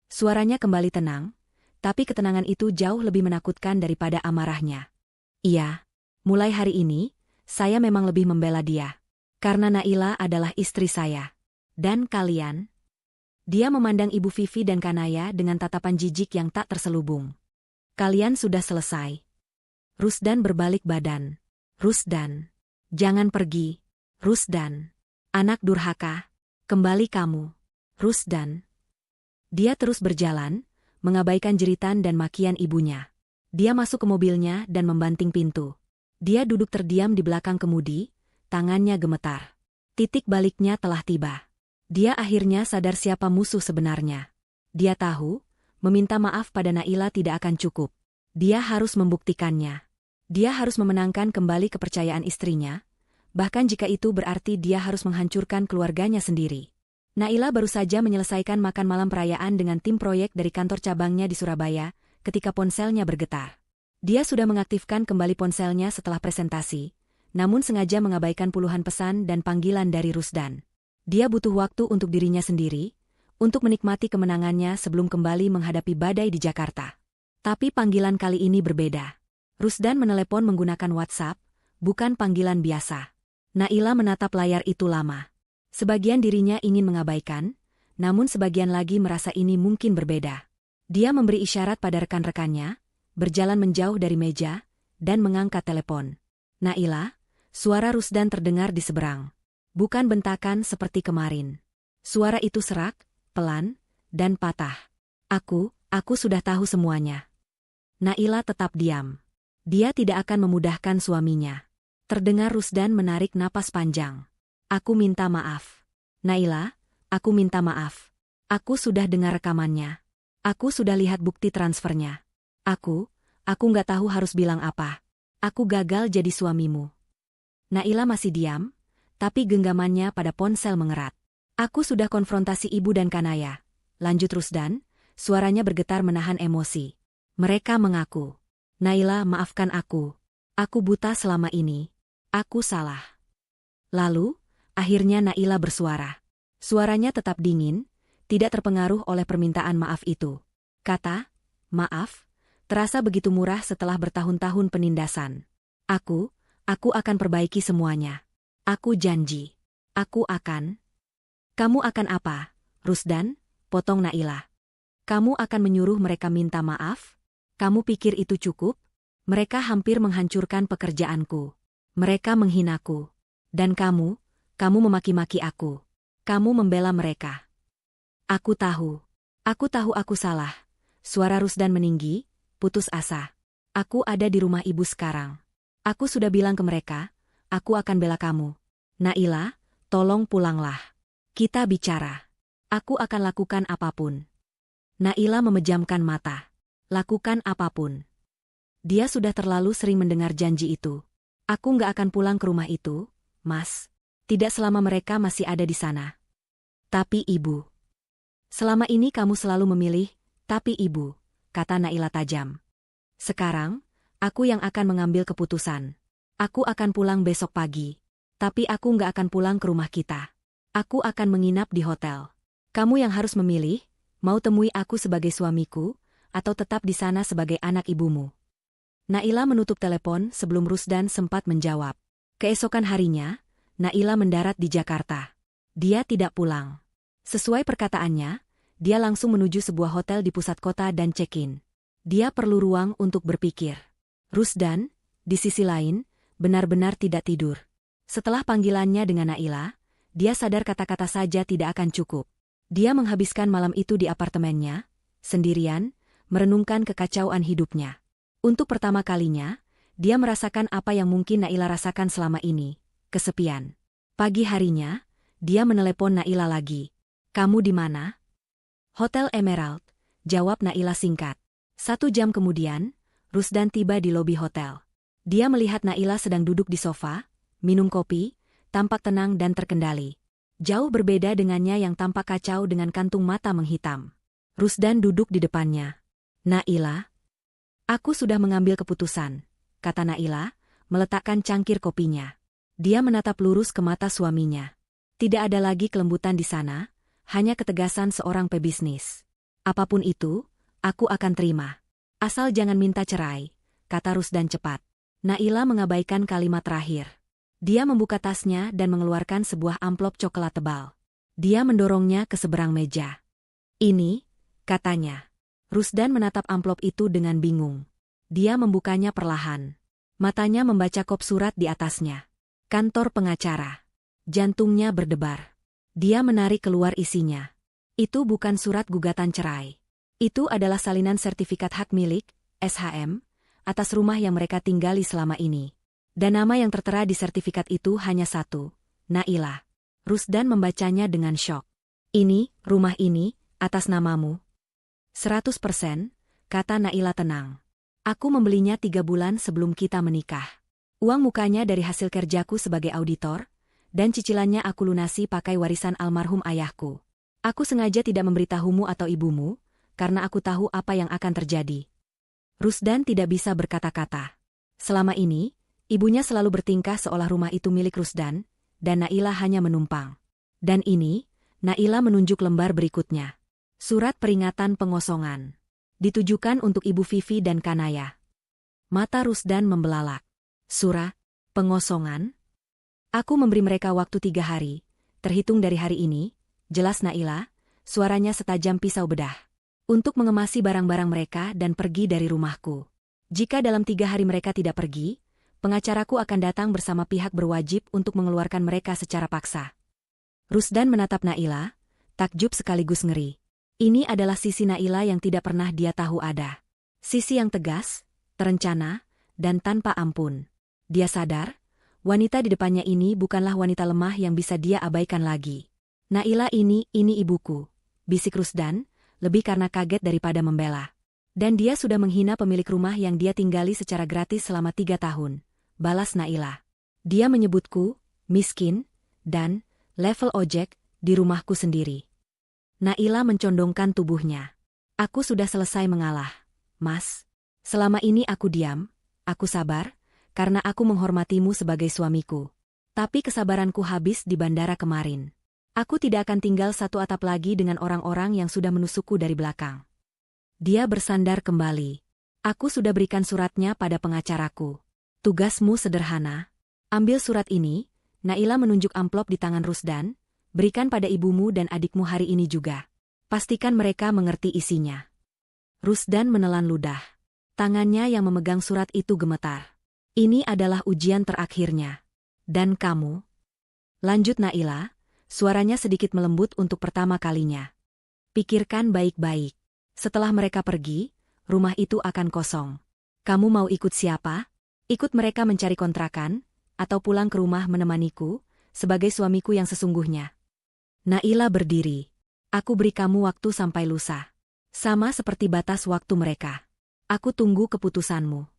Suaranya kembali tenang, tapi ketenangan itu jauh lebih menakutkan daripada amarahnya. Iya, mulai hari ini, saya memang lebih membela dia. Karena Naila adalah istri saya. Dan kalian? Dia memandang Ibu Vivi dan Kanaya dengan tatapan jijik yang tak terselubung. Kalian sudah selesai. Rusdan berbalik badan. Rusdan. Jangan pergi. Rusdan. Anak durhaka. Kembali kamu. Rusdan. Dia terus berjalan, mengabaikan jeritan dan makian ibunya. Dia masuk ke mobilnya dan membanting pintu. Dia duduk terdiam di belakang kemudi, tangannya gemetar. Titik baliknya telah tiba. Dia akhirnya sadar siapa musuh sebenarnya. Dia tahu, meminta maaf pada Naila tidak akan cukup. Dia harus membuktikannya. Dia harus memenangkan kembali kepercayaan istrinya, bahkan jika itu berarti dia harus menghancurkan keluarganya sendiri. Naila baru saja menyelesaikan makan malam perayaan dengan tim proyek dari kantor cabangnya di Surabaya, ketika ponselnya bergetar. Dia sudah mengaktifkan kembali ponselnya setelah presentasi, namun sengaja mengabaikan puluhan pesan dan panggilan dari Rusdan. Dia butuh waktu untuk dirinya sendiri, untuk menikmati kemenangannya sebelum kembali menghadapi badai di Jakarta. Tapi panggilan kali ini berbeda. Rusdan menelepon menggunakan WhatsApp, bukan panggilan biasa. Naila menatap layar itu lama. Sebagian dirinya ingin mengabaikan, namun sebagian lagi merasa ini mungkin berbeda. Dia memberi isyarat pada rekan-rekannya, berjalan menjauh dari meja, dan mengangkat telepon. Naila, suara Rusdan terdengar di seberang. Bukan bentakan seperti kemarin. Suara itu serak, pelan, dan patah. Aku sudah tahu semuanya. Naila tetap diam. Dia tidak akan memudahkan suaminya. Terdengar Rusdan menarik napas panjang. Aku minta maaf. Naila, aku minta maaf. Aku sudah dengar rekamannya. Aku sudah lihat bukti transfernya. Aku nggak tahu harus bilang apa. Aku gagal jadi suamimu. Naila masih diam, tapi genggamannya pada ponsel mengerat. Aku sudah konfrontasi ibu dan Kanaya. Lanjut Rusdan, suaranya bergetar menahan emosi. Mereka mengaku. Naila, maafkan aku. Aku buta selama ini. Aku salah. Lalu, akhirnya Naila bersuara. Suaranya tetap dingin, tidak terpengaruh oleh permintaan maaf itu. Kata, maaf, terasa begitu murah setelah bertahun-tahun penindasan. Aku akan perbaiki semuanya. Aku janji. Aku akan. Kamu akan apa, Rusdan? Potong Naila. Kamu akan menyuruh mereka minta maaf? Kamu pikir itu cukup? Mereka hampir menghancurkan pekerjaanku. Mereka menghinaku. Dan kamu memaki-maki aku. Kamu membela mereka. Aku tahu aku salah. Suara Rusdan meninggi, putus asa. Aku ada di rumah ibu sekarang. Aku sudah bilang ke mereka, aku akan bela kamu. Naila, tolong pulanglah. Kita bicara. Aku akan lakukan apapun. Naila memejamkan mata. Lakukan apapun. Dia sudah terlalu sering mendengar janji itu. Aku nggak akan pulang ke rumah itu, Mas. Tidak selama mereka masih ada di sana. Tapi ibu. Selama ini kamu selalu memilih, tapi ibu, kata Naila tajam. Sekarang, aku yang akan mengambil keputusan. Aku akan pulang besok pagi. Tapi aku nggak akan pulang ke rumah kita. Aku akan menginap di hotel. Kamu yang harus memilih, mau temui aku sebagai suamiku, atau tetap di sana sebagai anak ibumu. Naila menutup telepon sebelum Rusdan sempat menjawab. Keesokan harinya, Naila mendarat di Jakarta. Dia tidak pulang. Sesuai perkataannya, dia langsung menuju sebuah hotel di pusat kota dan check-in. Dia perlu ruang untuk berpikir. Rusdan, di sisi lain, benar-benar tidak tidur. Setelah panggilannya dengan Naila, dia sadar kata-kata saja tidak akan cukup. Dia menghabiskan malam itu di apartemennya, sendirian, merenungkan kekacauan hidupnya. Untuk pertama kalinya, dia merasakan apa yang mungkin Naila rasakan selama ini, kesepian. Pagi harinya, dia menelepon Naila lagi. "Kamu di mana?" "Hotel Emerald," jawab Naila singkat. 1 jam kemudian, Rusdan tiba di lobi hotel. Dia melihat Naila sedang duduk di sofa, minum kopi, tampak tenang dan terkendali. Jauh berbeda dengannya yang tampak kacau dengan kantung mata menghitam. Rusdan duduk di depannya. "Naila, aku sudah mengambil keputusan," kata Naila, meletakkan cangkir kopinya. Dia menatap lurus ke mata suaminya. Tidak ada lagi kelembutan di sana, hanya ketegasan seorang pebisnis. "Apapun itu, aku akan terima. Asal jangan minta cerai," kata Rusdan cepat. Naila mengabaikan kalimat terakhir. Dia membuka tasnya dan mengeluarkan sebuah amplop coklat tebal. Dia mendorongnya ke seberang meja. "Ini," katanya. Rusdan menatap amplop itu dengan bingung. Dia membukanya perlahan. Matanya membaca kop surat di atasnya. Kantor pengacara. Jantungnya berdebar. Dia menarik keluar isinya. Itu bukan surat gugatan cerai. Itu adalah salinan sertifikat hak milik, SHM, atas rumah yang mereka tinggali selama ini. Dan nama yang tertera di sertifikat itu hanya satu, Naila. Rusdan membacanya dengan syok. "Ini, rumah ini, atas namamu." 100%, kata Naila tenang. "Aku membelinya 3 bulan sebelum kita menikah. Uang mukanya dari hasil kerjaku sebagai auditor, dan cicilannya aku lunasi pakai warisan almarhum ayahku. Aku sengaja tidak memberitahumu atau ibumu, karena aku tahu apa yang akan terjadi." Rusdan tidak bisa berkata-kata. Selama ini, ibunya selalu bertingkah seolah rumah itu milik Rusdan, dan Naila hanya menumpang. Dan ini, Naila menunjuk lembar berikutnya. Surat peringatan pengosongan. Ditujukan untuk Ibu Vivi dan Kanaya. Mata Rusdan membelalak. "Surat pengosongan? Aku memberi mereka waktu 3 hari, terhitung dari hari ini," jelas Naila, suaranya setajam pisau bedah. "Untuk mengemasi barang-barang mereka dan pergi dari rumahku. Jika dalam 3 hari mereka tidak pergi, pengacaraku akan datang bersama pihak berwajib untuk mengeluarkan mereka secara paksa." Rusdan menatap Naila, takjub sekaligus ngeri. Ini adalah sisi Naila yang tidak pernah dia tahu ada. Sisi yang tegas, terencana, dan tanpa ampun. Dia sadar, wanita di depannya ini bukanlah wanita lemah yang bisa dia abaikan lagi. "Naila ini ibuku," bisik Rusdan, lebih karena kaget daripada membela. "Dan dia sudah menghina pemilik rumah yang dia tinggali secara gratis selama 3 tahun, balas Naila. "Dia menyebutku miskin, dan level ojek di rumahku sendiri." Naila mencondongkan tubuhnya. "Aku sudah selesai mengalah, Mas. Selama ini aku diam, aku sabar, karena aku menghormatimu sebagai suamiku. Tapi kesabaranku habis di bandara kemarin. Aku tidak akan tinggal satu atap lagi dengan orang-orang yang sudah menusukku dari belakang." Dia bersandar kembali. "Aku sudah berikan suratnya pada pengacaraku. Tugasmu sederhana. Ambil surat ini," Naila menunjuk amplop di tangan Rusdan, "berikan pada ibumu dan adikmu hari ini juga. Pastikan mereka mengerti isinya." Rusdan menelan ludah. Tangannya yang memegang surat itu gemetar. "Ini adalah ujian terakhirnya. Dan kamu?" lanjut Naila, suaranya sedikit melembut untuk pertama kalinya. "Pikirkan baik-baik. Setelah mereka pergi, rumah itu akan kosong. Kamu mau ikut siapa? Ikut mereka mencari kontrakan, atau pulang ke rumah menemaniku, sebagai suamiku yang sesungguhnya?" Naila berdiri. "Aku beri kamu waktu sampai lusa. Sama seperti batas waktu mereka. Aku tunggu keputusanmu."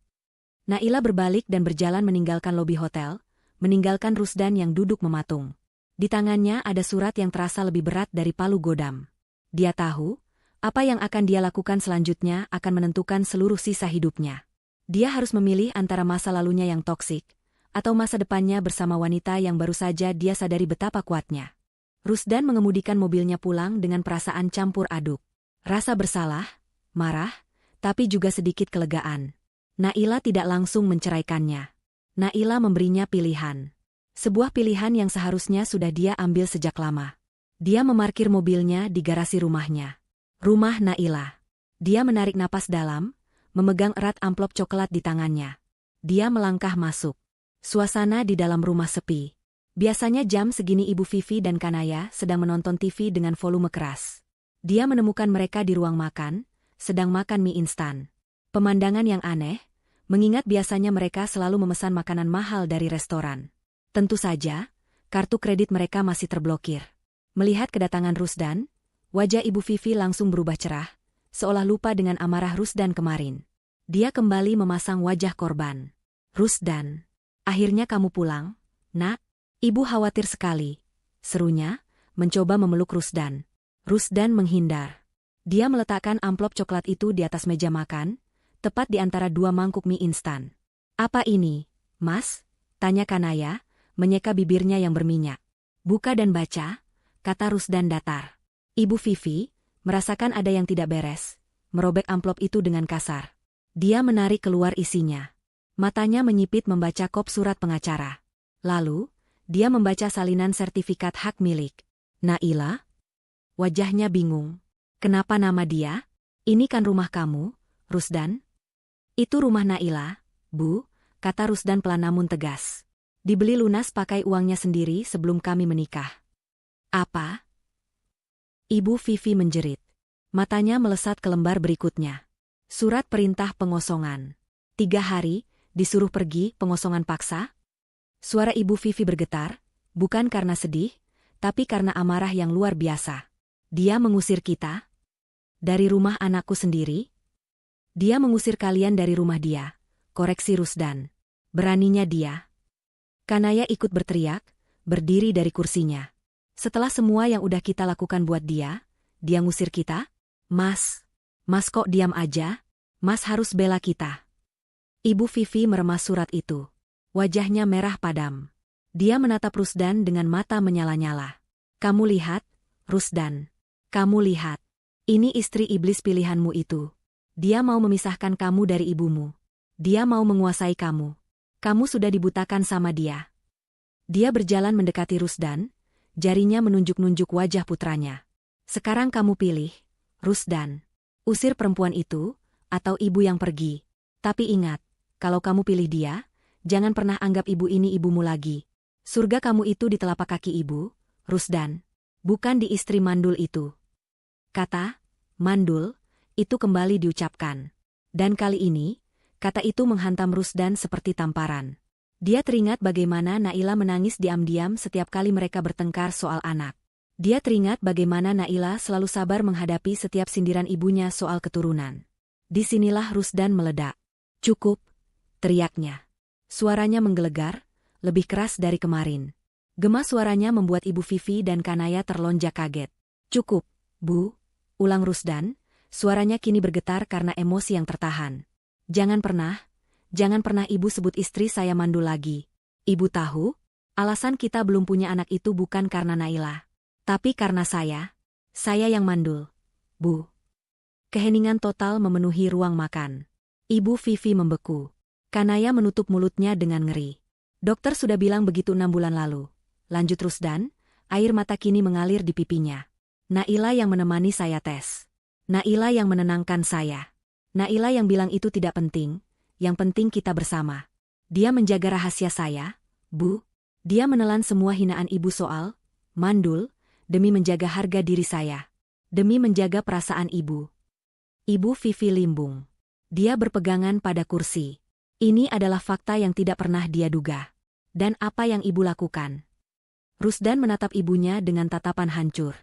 Naila berbalik dan berjalan meninggalkan lobi hotel, meninggalkan Rusdan yang duduk mematung. Di tangannya ada surat yang terasa lebih berat dari palu godam. Dia tahu, apa yang akan dia lakukan selanjutnya akan menentukan seluruh sisa hidupnya. Dia harus memilih antara masa lalunya yang toksik, atau masa depannya bersama wanita yang baru saja dia sadari betapa kuatnya. Rusdan mengemudikan mobilnya pulang dengan perasaan campur aduk. Rasa bersalah, marah, tapi juga sedikit kelegaan. Naila tidak langsung menceraikannya. Naila memberinya pilihan. Sebuah pilihan yang seharusnya sudah dia ambil sejak lama. Dia memarkir mobilnya di garasi rumahnya. Rumah Naila. Dia menarik napas dalam, memegang erat amplop coklat di tangannya. Dia melangkah masuk. Suasana di dalam rumah sepi. Biasanya jam segini Ibu Vivi dan Kanaya sedang menonton TV dengan volume keras. Dia menemukan mereka di ruang makan, sedang makan mie instan. Pemandangan yang aneh, mengingat biasanya mereka selalu memesan makanan mahal dari restoran. Tentu saja, kartu kredit mereka masih terblokir. Melihat kedatangan Rusdan, wajah Ibu Vivi langsung berubah cerah, seolah lupa dengan amarah Rusdan kemarin. Dia kembali memasang wajah korban. Rusdan, akhirnya kamu pulang, nak? Ibu khawatir sekali, serunya, mencoba memeluk Rusdan. Rusdan menghindar. Dia meletakkan amplop coklat itu di atas meja makan, tepat di antara dua mangkuk mie instan. Apa ini, Mas? Tanya Kanaya, menyeka bibirnya yang berminyak. Buka dan baca, kata Rusdan datar. Ibu Vivi, merasakan ada yang tidak beres, merobek amplop itu dengan kasar. Dia menarik keluar isinya. Matanya menyipit membaca kop surat pengacara. Lalu, dia membaca salinan sertifikat hak milik. Naila? Wajahnya bingung. Kenapa nama dia? Ini kan rumah kamu, Rusdan? Itu rumah Naila, Bu, kata Rusdan pelan namun tegas. Dibeli lunas pakai uangnya sendiri sebelum kami menikah. Apa? Ibu Vivi menjerit. Matanya melesat ke lembar berikutnya. Surat perintah pengosongan. 3 hari, disuruh pergi, pengosongan paksa? Suara Ibu Vivi bergetar, bukan karena sedih, tapi karena amarah yang luar biasa. Dia mengusir kita? Dari rumah anakku sendiri? Dia mengusir kalian dari rumah dia, koreksi Rusdan. Beraninya dia. Kanaya ikut berteriak, berdiri dari kursinya. Setelah semua yang udah kita lakukan buat dia ngusir kita? Mas kok diam aja? Mas harus bela kita. Ibu Vivi meremas surat itu. Wajahnya merah padam. Dia menatap Rusdan dengan mata menyala-nyala. Kamu lihat, Rusdan. Kamu lihat. Ini istri iblis pilihanmu itu. Dia mau memisahkan kamu dari ibumu. Dia mau menguasai kamu. Kamu sudah dibutakan sama dia. Dia berjalan mendekati Rusdan, jarinya menunjuk-nunjuk wajah putranya. Sekarang kamu pilih, Rusdan. Usir perempuan itu, atau ibu yang pergi. Tapi ingat, kalau kamu pilih dia, jangan pernah anggap ibu ini ibumu lagi. Surga kamu itu di telapak kaki ibu, Rusdan. Bukan di istri mandul itu. Kata, mandul, itu kembali diucapkan. Dan kali ini, kata itu menghantam Rusdan seperti tamparan. Dia teringat bagaimana Naila menangis diam-diam setiap kali mereka bertengkar soal anak. Dia teringat bagaimana Naila selalu sabar menghadapi setiap sindiran ibunya soal keturunan. Disinilah Rusdan meledak. Cukup, teriaknya. Suaranya menggelegar, lebih keras dari kemarin. Gema suaranya membuat Ibu Vivi dan Kanaya terlonjak kaget. Cukup, Bu, ulang Rusdan, suaranya kini bergetar karena emosi yang tertahan. Jangan pernah Ibu sebut istri saya mandul lagi. Ibu tahu, alasan kita belum punya anak itu bukan karena Naila. Tapi karena saya yang mandul, Bu. Keheningan total memenuhi ruang makan. Ibu Vivi membeku. Kanaya menutup mulutnya dengan ngeri. Dokter sudah bilang begitu 6 bulan lalu. Lanjut Rusdan, air mata kini mengalir di pipinya. Naila yang menemani saya tes. Naila yang menenangkan saya. Naila yang bilang itu tidak penting, yang penting kita bersama. Dia menjaga rahasia saya, Bu. Dia menelan semua hinaan ibu soal mandul, demi menjaga harga diri saya. Demi menjaga perasaan ibu. Ibu Vivi limbung. Dia berpegangan pada kursi. Ini adalah fakta yang tidak pernah dia duga. Dan apa yang ibu lakukan? Rusdan menatap ibunya dengan tatapan hancur.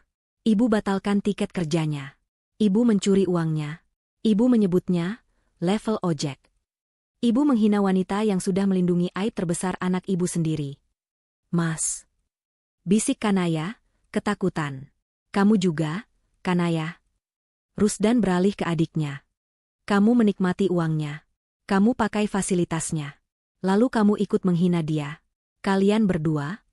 Ibu batalkan tiket kerjanya. Ibu mencuri uangnya. Ibu menyebutnya level ojek. Ibu menghina wanita yang sudah melindungi aib terbesar anak ibu sendiri. Mas. Bisik Kanaya, ketakutan. Kamu juga, Kanaya. Rusdan beralih ke adiknya. Kamu menikmati uangnya. Kamu pakai fasilitasnya. Lalu kamu ikut menghina dia. Kalian berdua?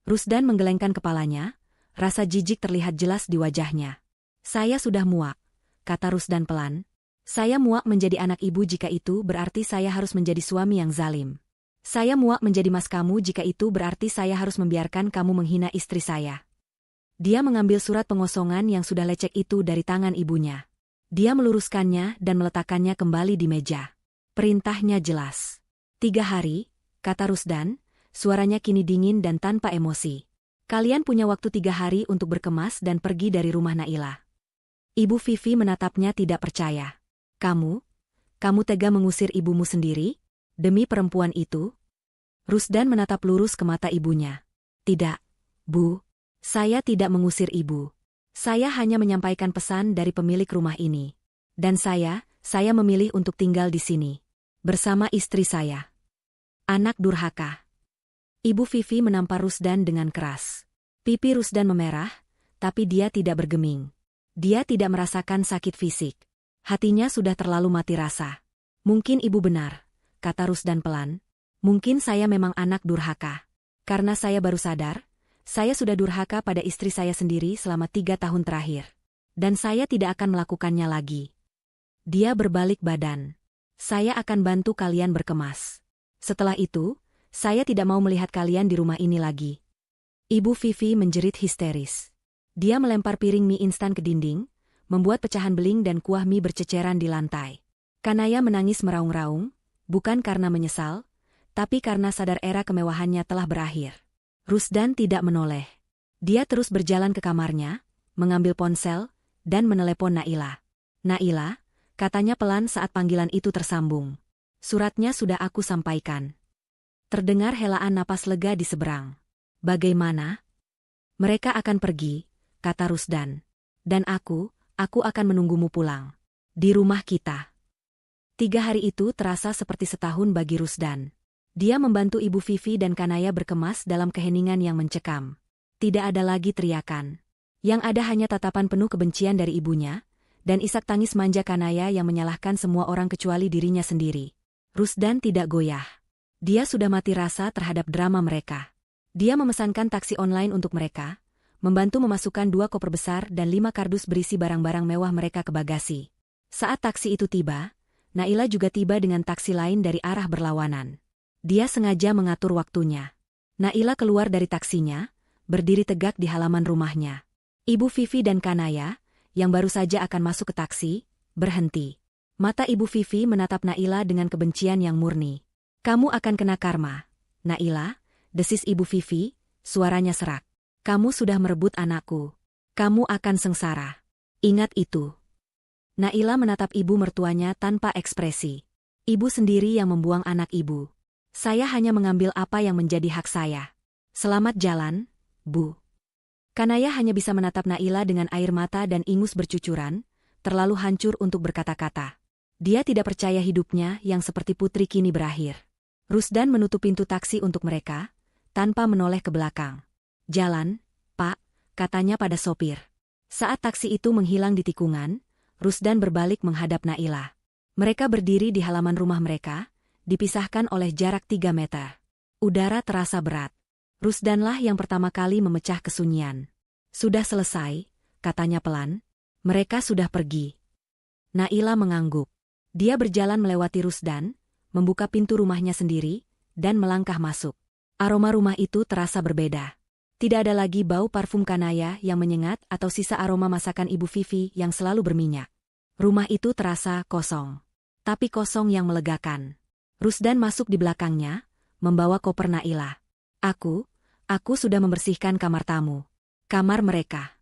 Rusdan menggelengkan kepalanya, rasa jijik terlihat jelas di wajahnya. Saya sudah muak, kata Rusdan pelan. Saya muak menjadi anak ibu jika itu berarti saya harus menjadi suami yang zalim. Saya muak menjadi mas kamu jika itu berarti saya harus membiarkan kamu menghina istri saya. Dia mengambil surat pengosongan yang sudah lecek itu dari tangan ibunya. Dia meluruskannya dan meletakkannya kembali di meja. Perintahnya jelas. 3 hari, kata Rusdan, suaranya kini dingin dan tanpa emosi. Kalian punya waktu 3 hari untuk berkemas dan pergi dari rumah Naila. Ibu Vivi menatapnya tidak percaya. Kamu tega mengusir ibumu sendiri? Demi perempuan itu? Rusdan menatap lurus ke mata ibunya. Tidak, Bu. Saya tidak mengusir ibu. Saya hanya menyampaikan pesan dari pemilik rumah ini. Dan saya memilih untuk tinggal di sini. Bersama istri saya. Anak durhaka. Ibu Vivi menampar Rusdan dengan keras. Pipi Rusdan memerah, tapi dia tidak bergeming. Dia tidak merasakan sakit fisik. Hatinya sudah terlalu mati rasa. Mungkin ibu benar, kata Rusdan pelan. Mungkin saya memang anak durhaka. Karena saya baru sadar, saya sudah durhaka pada istri saya sendiri selama 3 tahun terakhir. Dan saya tidak akan melakukannya lagi. Dia berbalik badan. Saya akan bantu kalian berkemas. Setelah itu, saya tidak mau melihat kalian di rumah ini lagi. Ibu Vivi menjerit histeris. Dia melempar piring mie instan ke dinding, membuat pecahan beling dan kuah mie berceceran di lantai. Kanaya menangis meraung-raung, bukan karena menyesal, tapi karena sadar era kemewahannya telah berakhir. Rusdan tidak menoleh. Dia terus berjalan ke kamarnya, mengambil ponsel, dan menelepon Naila. Naila, katanya pelan saat panggilan itu tersambung. Suratnya sudah aku sampaikan. Terdengar helaan napas lega di seberang. Bagaimana? Mereka akan pergi, kata Rusdan. Dan aku akan menunggumu pulang. Di rumah kita. 3 hari itu terasa seperti setahun bagi Rusdan. Dia membantu Ibu Vivi dan Kanaya berkemas dalam keheningan yang mencekam. Tidak ada lagi teriakan. Yang ada hanya tatapan penuh kebencian dari ibunya, dan isak tangis manja Kanaya yang menyalahkan semua orang kecuali dirinya sendiri. Rusdan tidak goyah. Dia sudah mati rasa terhadap drama mereka. Dia memesankan taksi online untuk mereka, membantu memasukkan 2 koper besar dan 5 kardus berisi barang-barang mewah mereka ke bagasi. Saat taksi itu tiba, Naila juga tiba dengan taksi lain dari arah berlawanan. Dia sengaja mengatur waktunya. Naila keluar dari taksinya, berdiri tegak di halaman rumahnya. Ibu Vivi dan Kanaya, yang baru saja akan masuk ke taksi, berhenti. Mata Ibu Vivi menatap Naila dengan kebencian yang murni. Kamu akan kena karma. Naila, desis Ibu Vivi, suaranya serak. Kamu sudah merebut anakku. Kamu akan sengsara. Ingat itu. Naila menatap ibu mertuanya tanpa ekspresi. Ibu sendiri yang membuang anak ibu. Saya hanya mengambil apa yang menjadi hak saya. Selamat jalan, Bu. Kanaya hanya bisa menatap Naila dengan air mata dan ingus bercucuran, terlalu hancur untuk berkata-kata. Dia tidak percaya hidupnya yang seperti putri kini berakhir. Rusdan menutup pintu taksi untuk mereka, tanpa menoleh ke belakang. Jalan, Pak, katanya pada sopir. Saat taksi itu menghilang di tikungan, Rusdan berbalik menghadap Naila. Mereka berdiri di halaman rumah mereka, dipisahkan oleh jarak 3 meter. Udara terasa berat. Rusdanlah yang pertama kali memecah kesunyian. Sudah selesai, katanya pelan. Mereka sudah pergi. Naila mengangguk. Dia berjalan melewati Rusdan, membuka pintu rumahnya sendiri, dan melangkah masuk. Aroma rumah itu terasa berbeda. Tidak ada lagi bau parfum Kanaya yang menyengat atau sisa aroma masakan Ibu Vivi yang selalu berminyak. Rumah itu terasa kosong. Tapi kosong yang melegakan. Rusdan masuk di belakangnya, membawa koper Naila. Aku sudah membersihkan kamar tamu. Kamar mereka.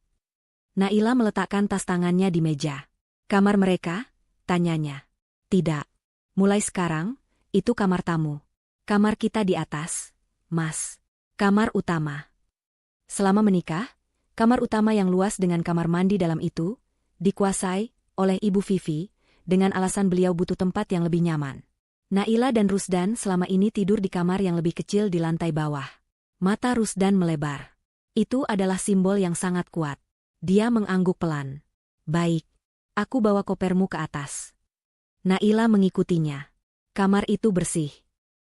Naila meletakkan tas tangannya di meja. Kamar mereka? Tanyanya. Tidak. Mulai sekarang, itu kamar tamu. Kamar kita di atas, Mas. Kamar utama. Selama menikah, kamar utama yang luas dengan kamar mandi dalam itu, dikuasai oleh Ibu Vivi, dengan alasan beliau butuh tempat yang lebih nyaman. Naila dan Rusdan selama ini tidur di kamar yang lebih kecil di lantai bawah. Mata Rusdan melebar. Itu adalah simbol yang sangat kuat. Dia mengangguk pelan. Baik, aku bawa kopermu ke atas. Naila mengikutinya. Kamar itu bersih.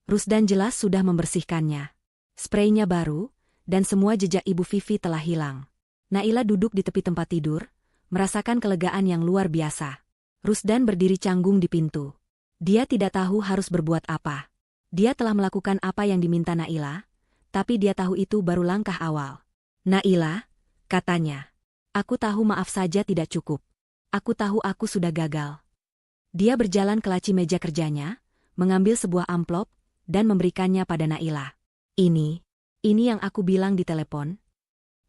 Rusdan jelas sudah membersihkannya. Spraynya baru, dan semua jejak Ibu Vivi telah hilang. Naila duduk di tepi tempat tidur, merasakan kelegaan yang luar biasa. Rusdan berdiri canggung di pintu. Dia tidak tahu harus berbuat apa. Dia telah melakukan apa yang diminta Naila, tapi dia tahu itu baru langkah awal. Naila, katanya. Aku tahu maaf saja tidak cukup. Aku tahu aku sudah gagal. Dia berjalan ke laci meja kerjanya, mengambil sebuah amplop, dan memberikannya pada Naila. Ini yang aku bilang di telepon.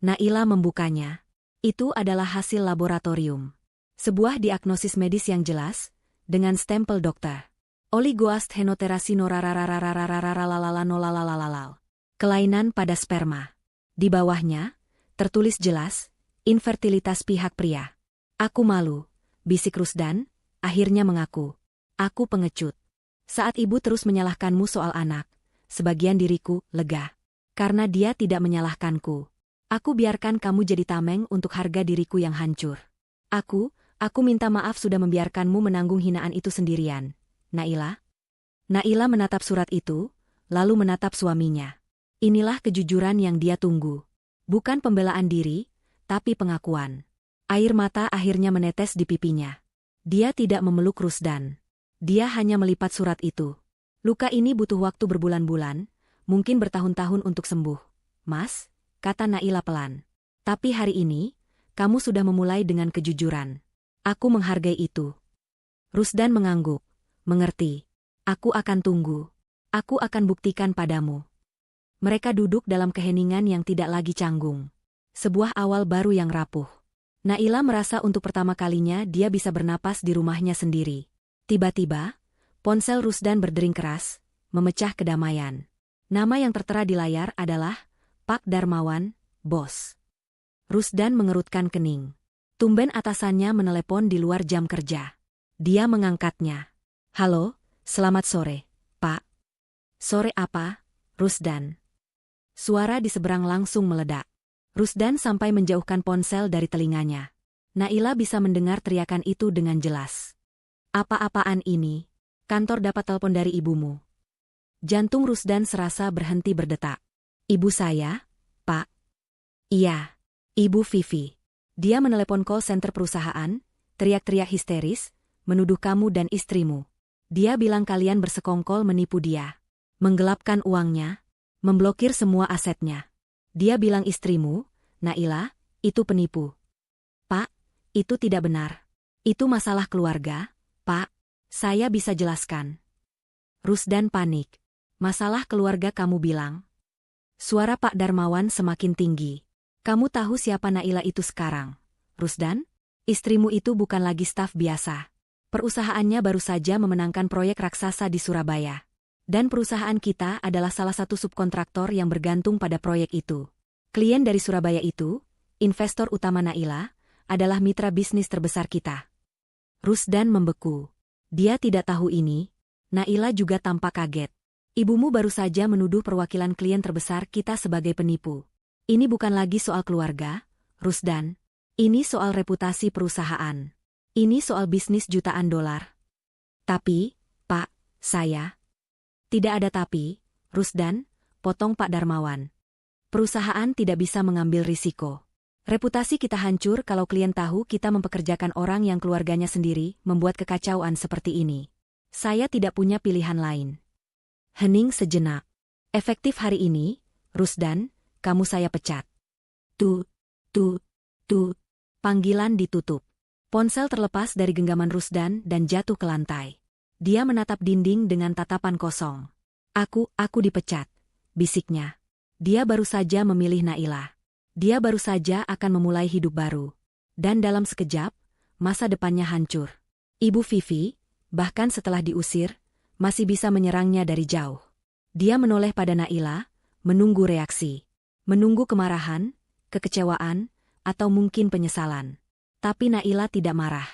Naila membukanya. Itu adalah hasil laboratorium. Sebuah diagnosis medis yang jelas, dengan stempel dokter. Oligoasthenoterasinora. Kelainan pada sperma. Di bawahnya, tertulis jelas, infertilitas pihak pria. Aku malu, bisik Rusdan, akhirnya mengaku. Aku pengecut. Saat ibu terus menyalahkanmu soal anak, sebagian diriku lega. Karena dia tidak menyalahkanku. Aku biarkan kamu jadi tameng untuk harga diriku yang hancur. Aku minta maaf sudah membiarkanmu menanggung hinaan itu sendirian. Naila? Naila menatap surat itu, lalu menatap suaminya. Inilah kejujuran yang dia tunggu. Bukan pembelaan diri, tapi pengakuan. Air mata akhirnya menetes di pipinya. Dia tidak memeluk Rusdan. Dia hanya melipat surat itu. Luka ini butuh waktu berbulan-bulan, mungkin bertahun-tahun untuk sembuh. Mas, kata Naila pelan. Tapi hari ini, kamu sudah memulai dengan kejujuran. Aku menghargai itu. Rusdan mengangguk. Mengerti. Aku akan tunggu. Aku akan buktikan padamu. Mereka duduk dalam keheningan yang tidak lagi canggung. Sebuah awal baru yang rapuh. Naila merasa untuk pertama kalinya dia bisa bernapas di rumahnya sendiri. Tiba-tiba, ponsel Rusdan berdering keras, memecah kedamaian. Nama yang tertera di layar adalah Pak Darmawan, bos. Rusdan mengerutkan kening. Tumben atasannya menelepon di luar jam kerja. Dia mengangkatnya. Halo, selamat sore, Pak. Sore apa, Rusdan? Suara di seberang langsung meledak. Rusdan sampai menjauhkan ponsel dari telinganya. Naila bisa mendengar teriakan itu dengan jelas. Apa-apaan ini? Kantor dapat telepon dari ibumu. Jantung Rusdan serasa berhenti berdetak. Ibu saya, Pak? Iya, Ibu Vivi. Dia menelepon call center perusahaan, teriak-teriak histeris, menuduh kamu dan istrimu. Dia bilang kalian bersekongkol menipu dia. Menggelapkan uangnya, memblokir semua asetnya. Dia bilang istrimu, Naila, itu penipu. Pak, itu tidak benar. Itu masalah keluarga, Pak. Saya bisa jelaskan. Rusdan panik. Masalah keluarga kamu bilang? Suara Pak Darmawan semakin tinggi. Kamu tahu siapa Naila itu sekarang, Rusdan? Istrimu itu bukan lagi staf biasa. Perusahaannya baru saja memenangkan proyek raksasa di Surabaya. Dan perusahaan kita adalah salah satu subkontraktor yang bergantung pada proyek itu. Klien dari Surabaya itu, investor utama Naila, adalah mitra bisnis terbesar kita. Rusdan membeku. Dia tidak tahu ini. Naila juga tampak kaget. Ibumu baru saja menuduh perwakilan klien terbesar kita sebagai penipu. Ini bukan lagi soal keluarga, Rusdan. Ini soal reputasi perusahaan. Ini soal bisnis jutaan dolar. Tapi, Pak, saya... Tidak ada tapi, Rusdan, potong Pak Darmawan. Perusahaan tidak bisa mengambil risiko. Reputasi kita hancur kalau klien tahu kita mempekerjakan orang yang keluarganya sendiri membuat kekacauan seperti ini. Saya tidak punya pilihan lain. Hening sejenak. Efektif hari ini, Rusdan, kamu saya pecat. Tut. Panggilan ditutup. Ponsel terlepas dari genggaman Rusdan dan jatuh ke lantai. Dia menatap dinding dengan tatapan kosong. Aku dipecat, bisiknya. Dia baru saja memilih Naila. Dia baru saja akan memulai hidup baru. Dan dalam sekejap, masa depannya hancur. Ibu Vivi, bahkan setelah diusir, masih bisa menyerangnya dari jauh. Dia menoleh pada Naila, menunggu reaksi. Menunggu kemarahan, kekecewaan, atau mungkin penyesalan. Tapi Naila tidak marah.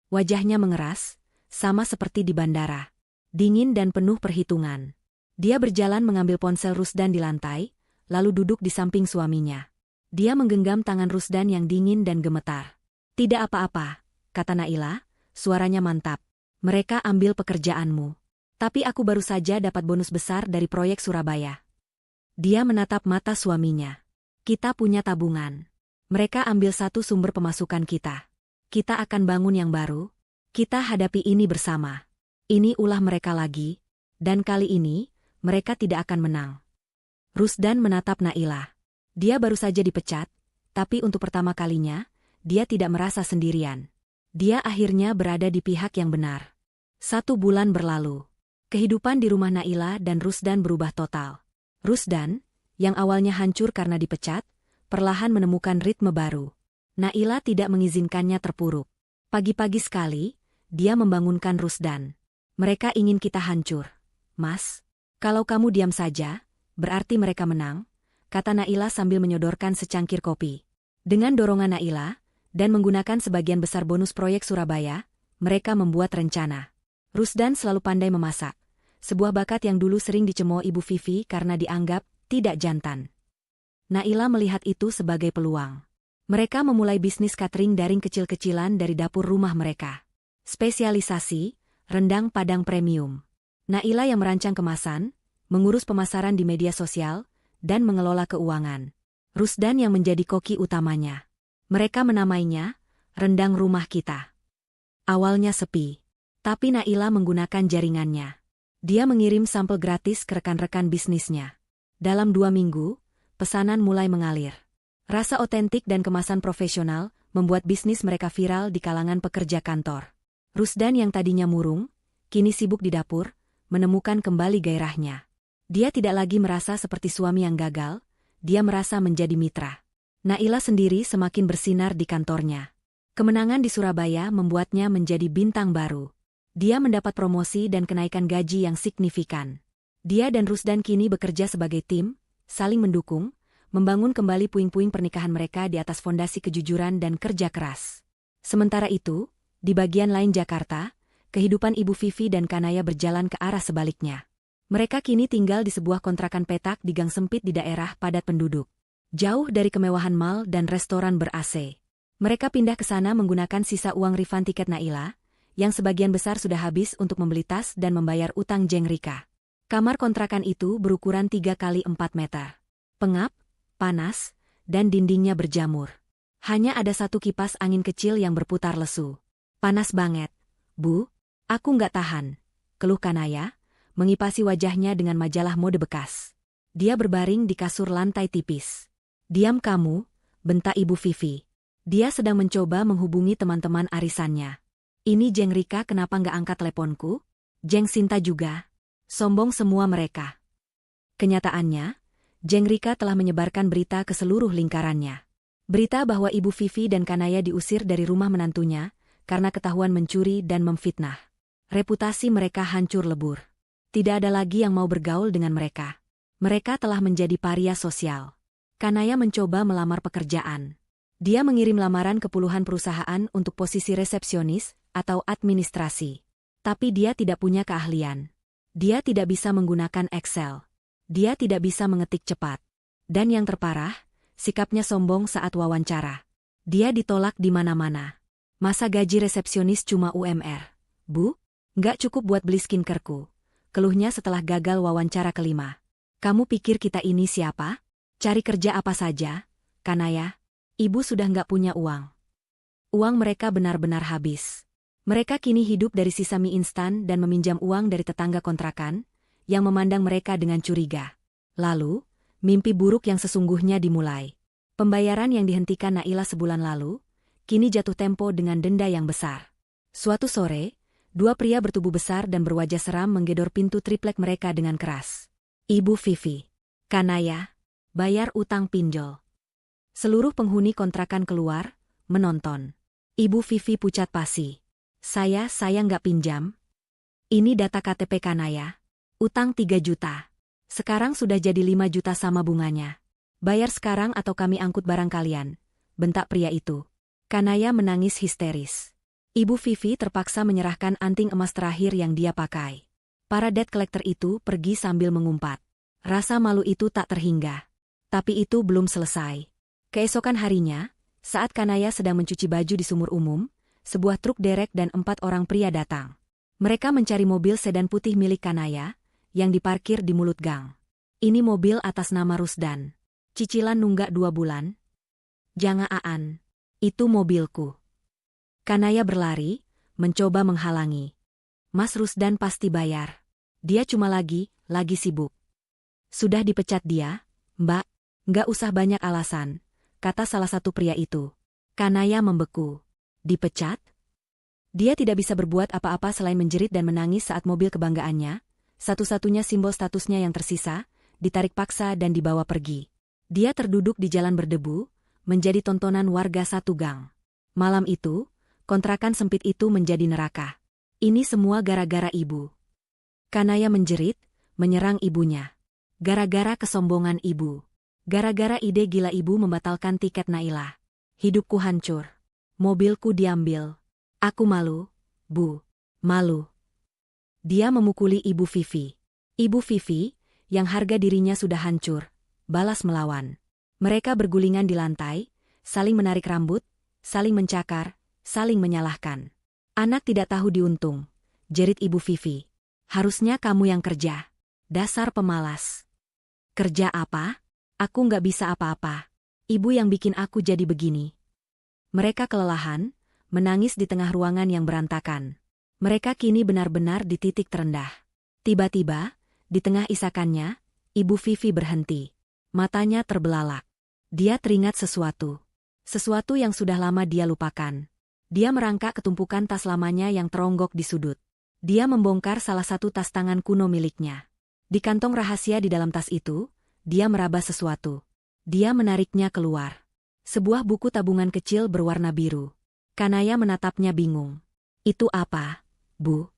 Wajahnya mengeras, sama seperti di bandara. Dingin dan penuh perhitungan. Dia berjalan mengambil ponsel Rusdan di lantai, lalu duduk di samping suaminya. Dia menggenggam tangan Rusdan yang dingin dan gemetar. Tidak apa-apa, kata Naila, suaranya mantap. Mereka ambil pekerjaanmu. Tapi aku baru saja dapat bonus besar dari proyek Surabaya. Dia menatap mata suaminya. Kita punya tabungan. Mereka ambil satu sumber pemasukan kita. Kita akan bangun yang baru. Kita hadapi ini bersama. Ini ulah mereka lagi. Dan kali ini, mereka tidak akan menang. Rusdan menatap Naila. Dia baru saja dipecat, tapi untuk pertama kalinya, dia tidak merasa sendirian. Dia akhirnya berada di pihak yang benar. 1 bulan berlalu. Kehidupan di rumah Naila dan Rusdan berubah total. Rusdan, yang awalnya hancur karena dipecat, perlahan menemukan ritme baru. Naila tidak mengizinkannya terpuruk. Pagi-pagi sekali, dia membangunkan Rusdan. Mereka ingin kita hancur. Mas, kalau kamu diam saja, berarti mereka menang, kata Naila sambil menyodorkan secangkir kopi. Dengan dorongan Naila, dan menggunakan sebagian besar bonus proyek Surabaya, mereka membuat rencana. Rusdan selalu pandai memasak, sebuah bakat yang dulu sering dicemooh Ibu Vivi karena dianggap tidak jantan. Naila melihat itu sebagai peluang. Mereka memulai bisnis catering daring kecil-kecilan dari dapur rumah mereka. Spesialisasi, rendang Padang premium. Naila yang merancang kemasan, mengurus pemasaran di media sosial, dan mengelola keuangan. Rusdan yang menjadi koki utamanya. Mereka menamainya, rendang rumah kita. Awalnya sepi, tapi Naila menggunakan jaringannya. Dia mengirim sampel gratis ke rekan-rekan bisnisnya. Dalam 2 minggu, pesanan mulai mengalir. Rasa otentik dan kemasan profesional membuat bisnis mereka viral di kalangan pekerja kantor. Rusdan yang tadinya murung, kini sibuk di dapur, menemukan kembali gairahnya. Dia tidak lagi merasa seperti suami yang gagal, dia merasa menjadi mitra. Naila sendiri semakin bersinar di kantornya. Kemenangan di Surabaya membuatnya menjadi bintang baru. Dia mendapat promosi dan kenaikan gaji yang signifikan. Dia dan Rusdan kini bekerja sebagai tim, saling mendukung, membangun kembali puing-puing pernikahan mereka di atas fondasi kejujuran dan kerja keras. Sementara itu, di bagian lain Jakarta, kehidupan Ibu Vivi dan Kanaya berjalan ke arah sebaliknya. Mereka kini tinggal di sebuah kontrakan petak di gang sempit di daerah padat penduduk. Jauh dari kemewahan mal dan restoran ber-AC. Mereka pindah ke sana menggunakan sisa uang refund tiket Naila, yang sebagian besar sudah habis untuk membeli tas dan membayar utang Jeng Rika. Kamar kontrakan itu berukuran 3 kali 4 meter. Pengap, panas, dan dindingnya berjamur. Hanya ada satu kipas angin kecil yang berputar lesu. Panas banget, Bu. Aku nggak tahan, keluh Kanaya, mengipasi wajahnya dengan majalah mode bekas. Dia berbaring di kasur lantai tipis. Diam kamu, bentak Ibu Vivi. Dia sedang mencoba menghubungi teman-teman arisannya. Ini Jeng Rika kenapa nggak angkat teleponku? Jeng Sinta juga. Sombong semua mereka. Kenyataannya, Jeng Rika telah menyebarkan berita ke seluruh lingkarannya. Berita bahwa Ibu Vivi dan Kanaya diusir dari rumah menantunya karena ketahuan mencuri dan memfitnah. Reputasi mereka hancur lebur. Tidak ada lagi yang mau bergaul dengan mereka. Mereka telah menjadi paria sosial. Kanaya mencoba melamar pekerjaan. Dia mengirim lamaran ke puluhan perusahaan untuk posisi resepsionis atau administrasi. Tapi dia tidak punya keahlian. Dia tidak bisa menggunakan Excel. Dia tidak bisa mengetik cepat. Dan yang terparah, sikapnya sombong saat wawancara. Dia ditolak di mana-mana. Masa gaji resepsionis cuma UMR? Bu, nggak cukup buat beli skincareku. Keluhnya setelah gagal wawancara kelima. Kamu pikir kita ini siapa? Cari kerja apa saja? Kanaya, Ibu sudah nggak punya uang. Uang mereka benar-benar habis. Mereka kini hidup dari sisa mie instan dan meminjam uang dari tetangga kontrakan, yang memandang mereka dengan curiga. Lalu, mimpi buruk yang sesungguhnya dimulai. Pembayaran yang dihentikan Naila sebulan lalu, kini jatuh tempo dengan denda yang besar. Suatu sore, 2 pria bertubuh besar dan berwajah seram menggedor pintu triplek mereka dengan keras. Ibu Vivi, Kanaya, bayar utang pinjol. Seluruh penghuni kontrakan keluar, menonton. Ibu Vivi pucat pasi. Saya nggak pinjam. Ini data KTP Kanaya. Utang 3 juta. Sekarang sudah jadi 5 juta sama bunganya. Bayar sekarang atau kami angkut barang kalian, bentak pria itu. Kanaya menangis histeris. Ibu Vivi terpaksa menyerahkan anting emas terakhir yang dia pakai. Para debt collector itu pergi sambil mengumpat. Rasa malu itu tak terhingga. Tapi itu belum selesai. Keesokan harinya, saat Kanaya sedang mencuci baju di sumur umum, sebuah truk derek dan 4 orang pria datang. Mereka mencari mobil sedan putih milik Kanaya, yang diparkir di mulut gang. Ini mobil atas nama Rusdan. Cicilan nunggak 2 bulan. Jangan Aan. Itu mobilku. Kanaya berlari, mencoba menghalangi. Mas Rusdan pasti bayar. Dia cuma lagi sibuk. Sudah dipecat dia, Mbak. Nggak usah banyak alasan, kata salah satu pria itu. Kanaya membeku. Dipecat? Dia tidak bisa berbuat apa-apa selain menjerit dan menangis saat mobil kebanggaannya, satu-satunya simbol statusnya yang tersisa, ditarik paksa dan dibawa pergi. Dia terduduk di jalan berdebu, menjadi tontonan warga satu gang. Malam itu, kontrakan sempit itu menjadi neraka. Ini semua gara-gara ibu. Kanaya menjerit, menyerang ibunya. Gara-gara kesombongan ibu. Gara-gara ide gila ibu membatalkan tiket Nailah. Hidupku hancur. Mobilku diambil. Aku malu, Bu. Malu. Dia memukuli Ibu Vivi. Ibu Vivi, yang harga dirinya sudah hancur, balas melawan. Mereka bergulingan di lantai, saling menarik rambut, saling mencakar, saling menyalahkan. Anak tidak tahu diuntung, jerit Ibu Vivi. Harusnya kamu yang kerja. Dasar pemalas. Kerja apa? Aku nggak bisa apa-apa. Ibu yang bikin aku jadi begini. Mereka kelelahan, menangis di tengah ruangan yang berantakan. Mereka kini benar-benar di titik terendah. Tiba-tiba, di tengah isakannya, Ibu Vivi berhenti. Matanya terbelalak. Dia teringat sesuatu. Sesuatu yang sudah lama dia lupakan. Dia merangkak ketumpukan tas lamanya yang teronggok di sudut. Dia membongkar salah satu tas tangan kuno miliknya. Di kantong rahasia di dalam tas itu, dia meraba sesuatu. Dia menariknya keluar. Sebuah buku tabungan kecil berwarna biru. Kanaya menatapnya bingung. Itu apa, Bu?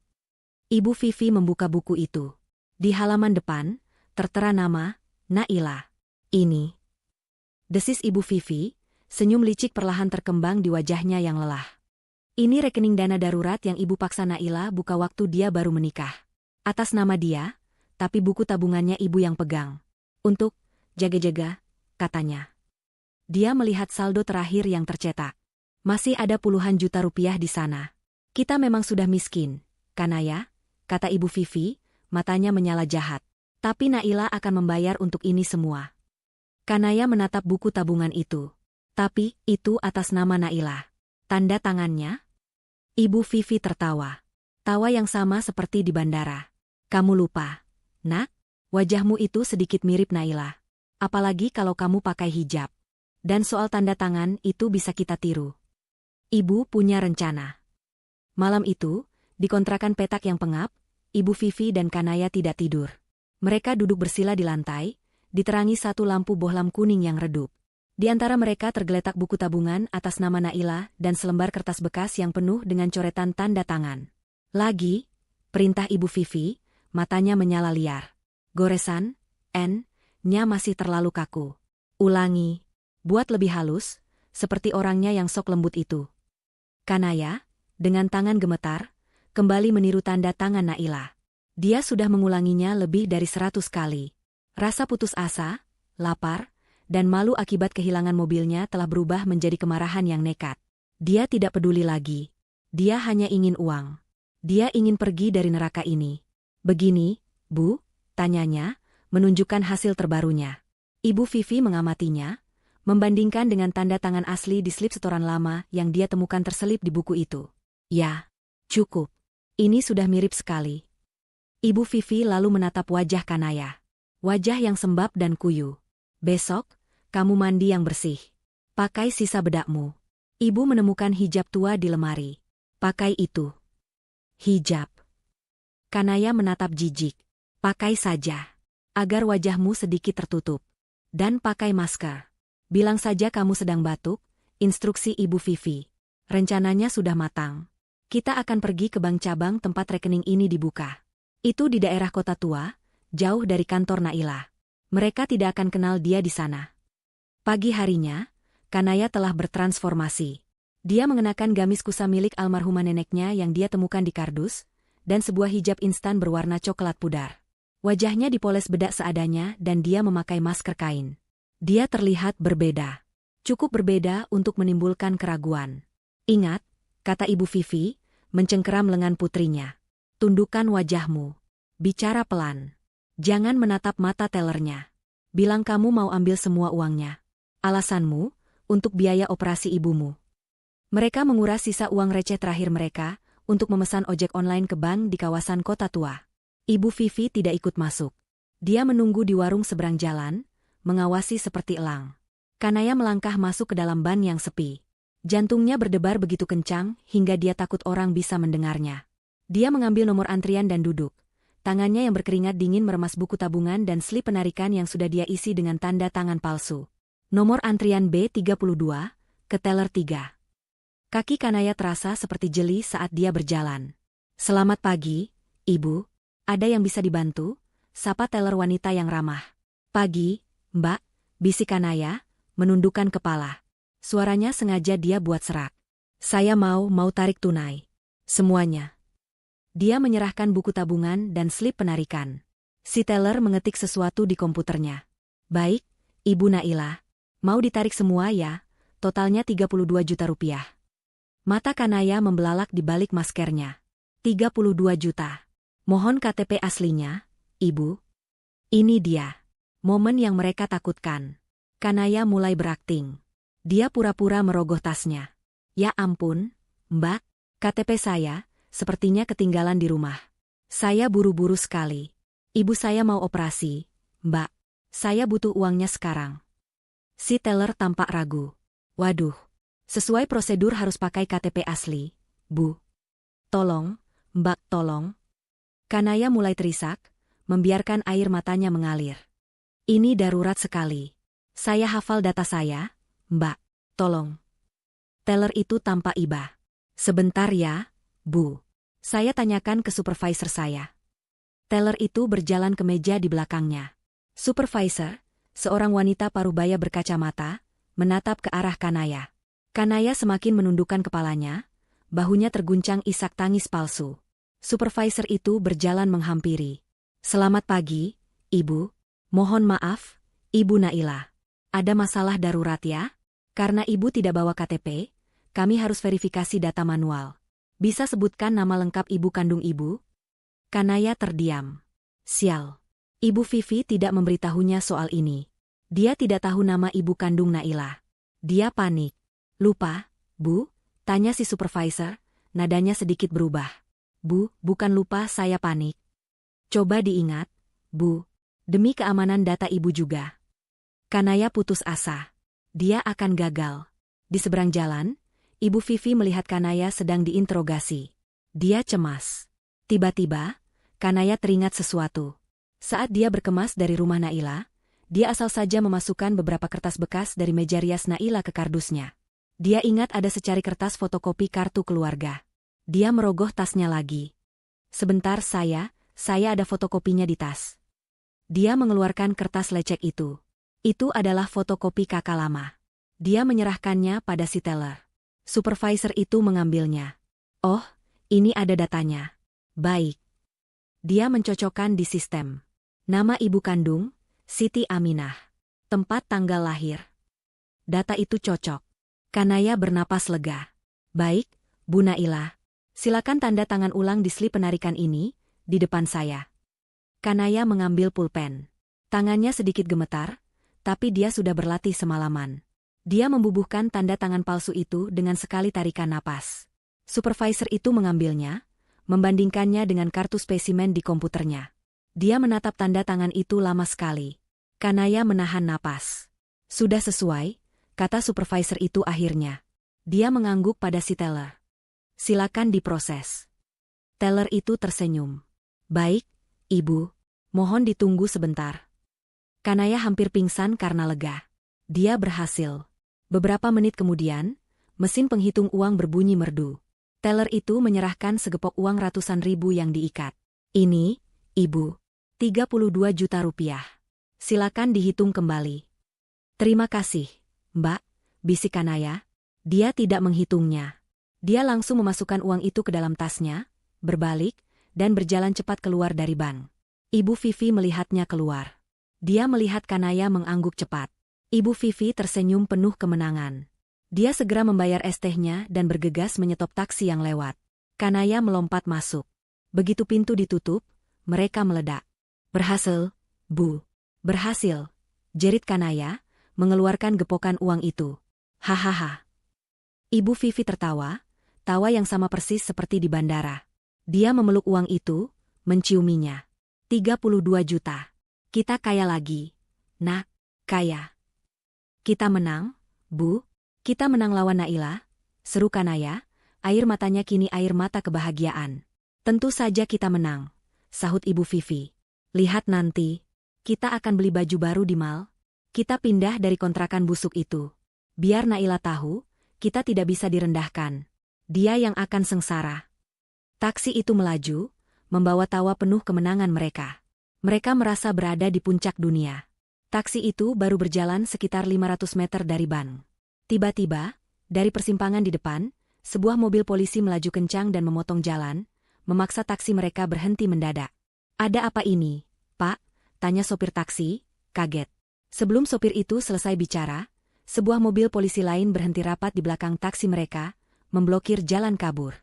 Ibu Vivi membuka buku itu. Di halaman depan, tertera nama, Nailah. Ini. Desis Ibu Vivi, senyum licik perlahan terkembang di wajahnya yang lelah. Ini rekening dana darurat yang ibu paksa Nailah buka waktu dia baru menikah. Atas nama dia, tapi buku tabungannya ibu yang pegang. Untuk jaga-jaga, katanya. Dia melihat saldo terakhir yang tercetak. Masih ada puluhan juta rupiah di sana. Kita memang sudah miskin, Kanaya, kata Ibu Vivi, matanya menyala jahat. Tapi Nailah akan membayar untuk ini semua. Kanaya menatap buku tabungan itu. Tapi, itu atas nama Nailah. Tanda tangannya? Ibu Vivi tertawa. Tawa yang sama seperti di bandara. Kamu lupa, Nak? Wajahmu itu sedikit mirip Nailah. Apalagi kalau kamu pakai hijab. Dan soal tanda tangan itu bisa kita tiru. Ibu punya rencana. Malam itu, di kontrakan petak yang pengap, Ibu Vivi dan Kanaya tidak tidur. Mereka duduk bersila di lantai, diterangi satu lampu bohlam kuning yang redup. Di antara mereka tergeletak buku tabungan atas nama Nailah dan selembar kertas bekas yang penuh dengan coretan tanda tangan. Lagi, perintah Ibu Vivi, matanya menyala liar. Goresan, N-nya masih terlalu kaku. Ulangi, buat lebih halus, seperti orangnya yang sok lembut itu. Kanaya, dengan tangan gemetar, kembali meniru tanda tangan Nailah. Dia sudah mengulanginya lebih dari 100 kali. Rasa putus asa, lapar, dan malu akibat kehilangan mobilnya telah berubah menjadi kemarahan yang nekat. Dia tidak peduli lagi. Dia hanya ingin uang. Dia ingin pergi dari neraka ini. Begini, Bu, tanyanya, menunjukkan hasil terbarunya. Ibu Vivi mengamatinya, membandingkan dengan tanda tangan asli di slip setoran lama yang dia temukan terselip di buku itu. Ya, cukup. Ini sudah mirip sekali. Ibu Vivi lalu menatap wajah Kanaya. Wajah yang sembab dan kuyu. Besok, kamu mandi yang bersih. Pakai sisa bedakmu. Ibu menemukan hijab tua di lemari. Pakai itu. Hijab. Kanaya menatap jijik. Pakai saja. Agar wajahmu sedikit tertutup. Dan pakai masker. Bilang saja kamu sedang batuk, instruksi Ibu Vivi. Rencananya sudah matang. Kita akan pergi ke bank cabang tempat rekening ini dibuka. Itu di daerah kota tua, jauh dari kantor Nailah. Mereka tidak akan kenal dia di sana. Pagi harinya, Kanaya telah bertransformasi. Dia mengenakan gamis kusa milik almarhumah neneknya yang dia temukan di kardus, dan sebuah hijab instan berwarna coklat pudar. Wajahnya dipoles bedak seadanya dan dia memakai masker kain. Dia terlihat berbeda. Cukup berbeda untuk menimbulkan keraguan. Ingat, kata Ibu Vivi, mencengkeram lengan putrinya. Tundukkan wajahmu. Bicara pelan. Jangan menatap mata tellernya. Bilang kamu mau ambil semua uangnya. Alasanmu, untuk biaya operasi ibumu. Mereka menguras sisa uang receh terakhir mereka, untuk memesan ojek online ke bank di kawasan kota tua. Ibu Vivi tidak ikut masuk. Dia menunggu di warung seberang jalan, mengawasi seperti elang. Kanaya melangkah masuk ke dalam ban yang sepi. Jantungnya berdebar begitu kencang hingga dia takut orang bisa mendengarnya. Dia mengambil nomor antrian dan duduk. Tangannya yang berkeringat dingin meremas buku tabungan dan slip penarikan yang sudah dia isi dengan tanda tangan palsu. Nomor antrian B32, ke teller 3. Kaki Kanaya terasa seperti jeli saat dia berjalan. Selamat pagi, Ibu. Ada yang bisa dibantu? Sapa teller wanita yang ramah. Pagi, Mbak, bisik Kanaya, menundukkan kepala. Suaranya sengaja dia buat serak. Saya mau tarik tunai. Semuanya. Dia menyerahkan buku tabungan dan slip penarikan. Si teller mengetik sesuatu di komputernya. Baik, Ibu Naila. Mau ditarik semua ya, totalnya 32 juta rupiah. Mata Kanaya membelalak di balik maskernya. 32 juta. Mohon KTP aslinya, Ibu. Ini dia. Momen yang mereka takutkan. Kanaya mulai berakting. Dia pura-pura merogoh tasnya. Ya ampun, Mbak, KTP saya, sepertinya ketinggalan di rumah. Saya buru-buru sekali. Ibu saya mau operasi, Mbak. Saya butuh uangnya sekarang. Si teller tampak ragu. Waduh, sesuai prosedur harus pakai KTP asli, Bu. Tolong, Mbak, tolong. Kanaya mulai terisak, membiarkan air matanya mengalir. Ini darurat sekali. Saya hafal data saya, Mbak. Tolong. Teller itu tampak iba. Sebentar ya, Bu. Saya tanyakan ke supervisor saya. Teller itu berjalan ke meja di belakangnya. Supervisor, seorang wanita parubaya berkacamata, menatap ke arah Kanaya. Kanaya semakin menundukkan kepalanya, bahunya terguncang isak tangis palsu. Supervisor itu berjalan menghampiri. Selamat pagi, Ibu. Mohon maaf, Ibu Naila. Ada masalah darurat ya? Karena Ibu tidak bawa KTP, kami harus verifikasi data manual. Bisa sebutkan nama lengkap Ibu kandung Ibu? Kanaya terdiam. Sial. Ibu Vivi tidak memberitahunya soal ini. Dia tidak tahu nama ibu kandung Naila. Dia panik. Lupa, Bu? Tanya si supervisor, nadanya sedikit berubah. Bu, bukan lupa, saya panik. Coba diingat, Bu. Demi keamanan data ibu juga. Kanaya putus asa. Dia akan gagal. Di seberang jalan, Ibu Vivi melihat Kanaya sedang diinterogasi. Dia cemas. Tiba-tiba, Kanaya teringat sesuatu. Saat dia berkemas dari rumah Naila, dia asal saja memasukkan beberapa kertas bekas dari meja rias Naila ke kardusnya. Dia ingat ada secari kertas fotokopi kartu keluarga. Dia merogoh tasnya lagi. Sebentar saya ada fotokopinya di tas. Dia mengeluarkan kertas lecek itu. Itu adalah fotokopi kakak lama. Dia menyerahkannya pada si teller. Supervisor itu mengambilnya. Oh, ini ada datanya. Baik. Dia mencocokkan di sistem. Nama ibu kandung, Siti Aminah. Tempat tanggal lahir. Data itu cocok. Kanaya bernapas lega. Baik, Bu Naila. Silakan tanda tangan ulang di slip penarikan ini, di depan saya. Kanaya mengambil pulpen. Tangannya sedikit gemetar, tapi dia sudah berlatih semalaman. Dia membubuhkan tanda tangan palsu itu dengan sekali tarikan napas. Supervisor itu mengambilnya, membandingkannya dengan kartu spesimen di komputernya. Dia menatap tanda tangan itu lama sekali. Kanaya menahan napas. Sudah sesuai, kata supervisor itu akhirnya. Dia mengangguk pada si teller. Silakan diproses. Teller itu tersenyum. Baik, Ibu. Mohon ditunggu sebentar. Kanaya hampir pingsan karena lega. Dia berhasil. Beberapa menit kemudian, mesin penghitung uang berbunyi merdu. Teller itu menyerahkan segepok uang ratusan ribu yang diikat. Ini, Ibu. 32 juta rupiah. Silakan dihitung kembali. Terima kasih, Mbak, bisik Kanaya. Dia tidak menghitungnya. Dia langsung memasukkan uang itu ke dalam tasnya, berbalik, dan berjalan cepat keluar dari bank. Ibu Vivi melihatnya keluar. Dia melihat Kanaya mengangguk cepat. Ibu Vivi tersenyum penuh kemenangan. Dia segera membayar es tehnya dan bergegas menyetop taksi yang lewat. Kanaya melompat masuk. Begitu pintu ditutup, mereka meledak. Berhasil, Bu. Berhasil, jerit Kanaya, mengeluarkan gepokan uang itu. Hahaha. Ibu Vivi tertawa, tawa yang sama persis seperti di bandara. Dia memeluk uang itu, menciuminya. 32 juta. Kita kaya lagi. Nak, kaya. Kita menang, Bu. Kita menang lawan Naila, seru Kanaya, air matanya kini air mata kebahagiaan. Tentu saja kita menang, sahut Ibu Vivi. Lihat nanti, kita akan beli baju baru di mall. Kita pindah dari kontrakan busuk itu. Biar Naila tahu, kita tidak bisa direndahkan. Dia yang akan sengsara. Taksi itu melaju, membawa tawa penuh kemenangan mereka. Mereka merasa berada di puncak dunia. Taksi itu baru berjalan sekitar 500 meter dari Ban. Tiba-tiba, dari persimpangan di depan, sebuah mobil polisi melaju kencang dan memotong jalan, memaksa taksi mereka berhenti mendadak. "Ada apa ini, Pak?" tanya sopir taksi, kaget. Sebelum sopir itu selesai bicara, sebuah mobil polisi lain berhenti rapat di belakang taksi mereka, memblokir jalan kabur.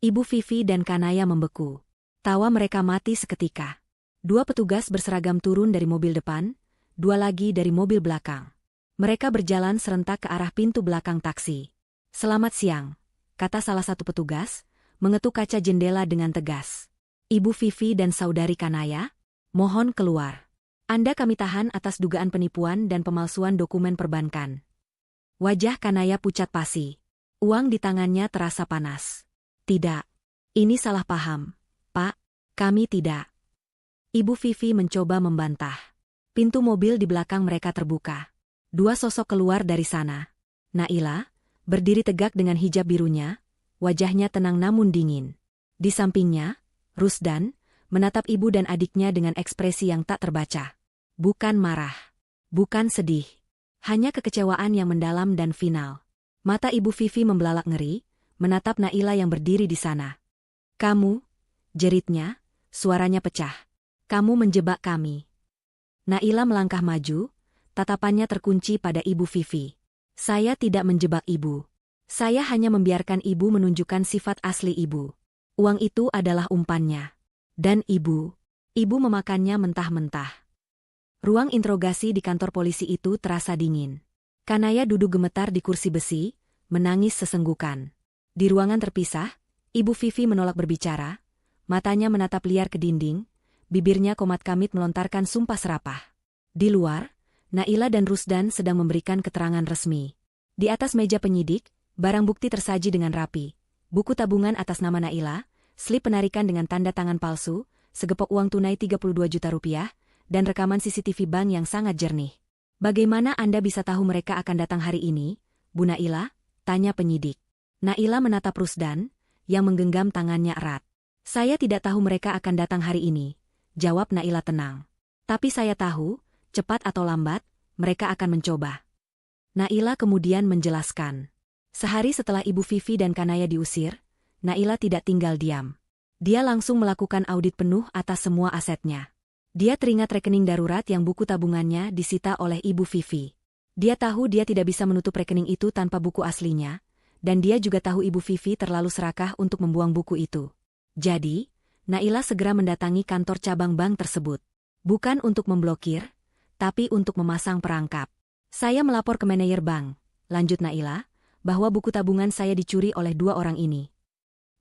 Ibu Vivi dan Kanaya membeku. Tawa mereka mati seketika. Dua petugas berseragam turun dari mobil depan, dua lagi dari mobil belakang. Mereka berjalan serentak ke arah pintu belakang taksi. "Selamat siang," kata salah satu petugas, mengetuk kaca jendela dengan tegas. "Ibu Vivi dan Saudari Kanaya, mohon keluar. Anda kami tahan atas dugaan penipuan dan pemalsuan dokumen perbankan." Wajah Kanaya pucat pasi. Uang di tangannya terasa panas. "Tidak. Ini salah paham, Pak. Kami tidak." Ibu Vivi mencoba membantah. Pintu mobil di belakang mereka terbuka. Dua sosok keluar dari sana. Naila, berdiri tegak dengan hijab birunya, wajahnya tenang namun dingin. Di sampingnya, Rusdan, menatap ibu dan adiknya dengan ekspresi yang tak terbaca. Bukan marah. Bukan sedih. Hanya kekecewaan yang mendalam dan final. Mata ibu Vivi membelalak ngeri, menatap Naila yang berdiri di sana. "Kamu," jeritnya, suaranya pecah. "Kamu menjebak kami." Naila melangkah maju, tatapannya terkunci pada ibu Vivi. "Saya tidak menjebak ibu. Saya hanya membiarkan ibu menunjukkan sifat asli ibu. Uang itu adalah umpannya. Dan ibu memakannya mentah-mentah." Ruang interogasi di kantor polisi itu terasa dingin. Kanaya duduk gemetar di kursi besi, menangis sesenggukan. Di ruangan terpisah, ibu Vivi menolak berbicara, matanya menatap liar ke dinding, bibirnya komat kamit melontarkan sumpah serapah. Di luar, Naila dan Rusdan sedang memberikan keterangan resmi. Di atas meja penyidik, barang bukti tersaji dengan rapi. Buku tabungan atas nama Naila, slip penarikan dengan tanda tangan palsu, segepok uang tunai 32 juta rupiah, dan rekaman CCTV bank yang sangat jernih. "Bagaimana Anda bisa tahu mereka akan datang hari ini, Bu Naila?" tanya penyidik. Naila menatap Rusdan, yang menggenggam tangannya erat. "Saya tidak tahu mereka akan datang hari ini," jawab Naila tenang. "Tapi saya tahu, cepat atau lambat, mereka akan mencoba." Naila kemudian menjelaskan. Sehari setelah Ibu Vivi dan Kanaya diusir, Naila tidak tinggal diam. Dia langsung melakukan audit penuh atas semua asetnya. Dia teringat rekening darurat yang buku tabungannya disita oleh Ibu Vivi. Dia tahu dia tidak bisa menutup rekening itu tanpa buku aslinya, dan dia juga tahu Ibu Vivi terlalu serakah untuk membuang buku itu. Jadi, Naila segera mendatangi kantor cabang bank tersebut. Bukan untuk memblokir, tapi untuk memasang perangkap. "Saya melapor ke manajer bank," lanjut Naila, "bahwa buku tabungan saya dicuri oleh dua orang ini."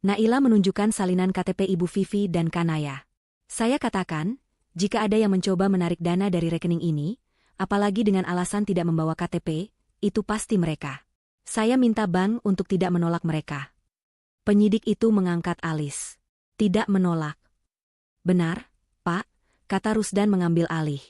Naila menunjukkan salinan KTP Ibu Vivi dan Kanaya. "Saya katakan, jika ada yang mencoba menarik dana dari rekening ini, apalagi dengan alasan tidak membawa KTP, itu pasti mereka. Saya minta bank untuk tidak menolak mereka." Penyidik itu mengangkat alis. "Tidak menolak." "Benar, Pak," kata Rusdan mengambil alih.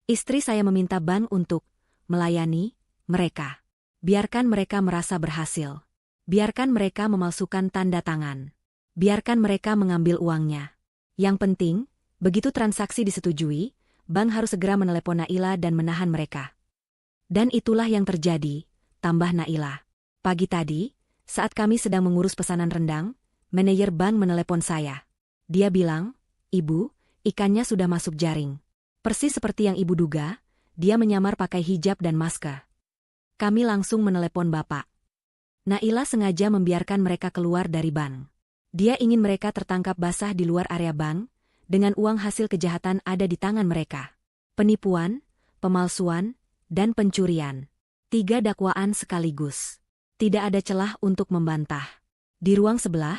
"Istri saya meminta bank untuk melayani mereka. Biarkan mereka merasa berhasil. Biarkan mereka memalsukan tanda tangan. Biarkan mereka mengambil uangnya. Yang penting, begitu transaksi disetujui, bank harus segera menelepon Naila dan menahan mereka." "Dan itulah yang terjadi," tambah Naila. "Pagi tadi, saat kami sedang mengurus pesanan rendang, manajer bank menelepon saya. Dia bilang, 'Ibu, ikannya sudah masuk jaring.' Persis seperti yang Ibu duga, dia menyamar pakai hijab dan masker. Kami langsung menelepon Bapak." Naila sengaja membiarkan mereka keluar dari bank. Dia ingin mereka tertangkap basah di luar area bank, dengan uang hasil kejahatan ada di tangan mereka. Penipuan, pemalsuan, dan pencurian. 3 dakwaan sekaligus. Tidak ada celah untuk membantah. Di ruang sebelah,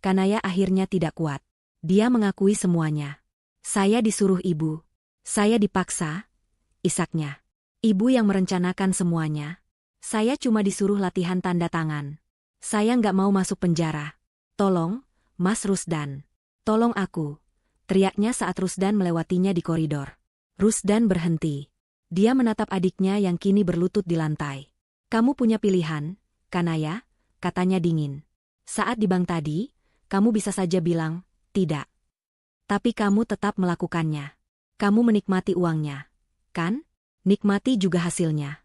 Kanaya akhirnya tidak kuat. Dia mengakui semuanya. "Saya disuruh Ibu. Saya dipaksa," isaknya. "Ibu yang merencanakan semuanya. Saya cuma disuruh latihan tanda tangan. Saya nggak mau masuk penjara. Tolong, Mas Rusdan. Tolong aku," teriaknya saat Rusdan melewatinya di koridor. Rusdan berhenti. Dia menatap adiknya yang kini berlutut di lantai. "Kamu punya pilihan, Kanaya, katanya dingin. Saat di bank tadi, kamu bisa saja bilang, tidak. Tapi kamu tetap melakukannya. Kamu menikmati uangnya, kan? Nikmati juga hasilnya.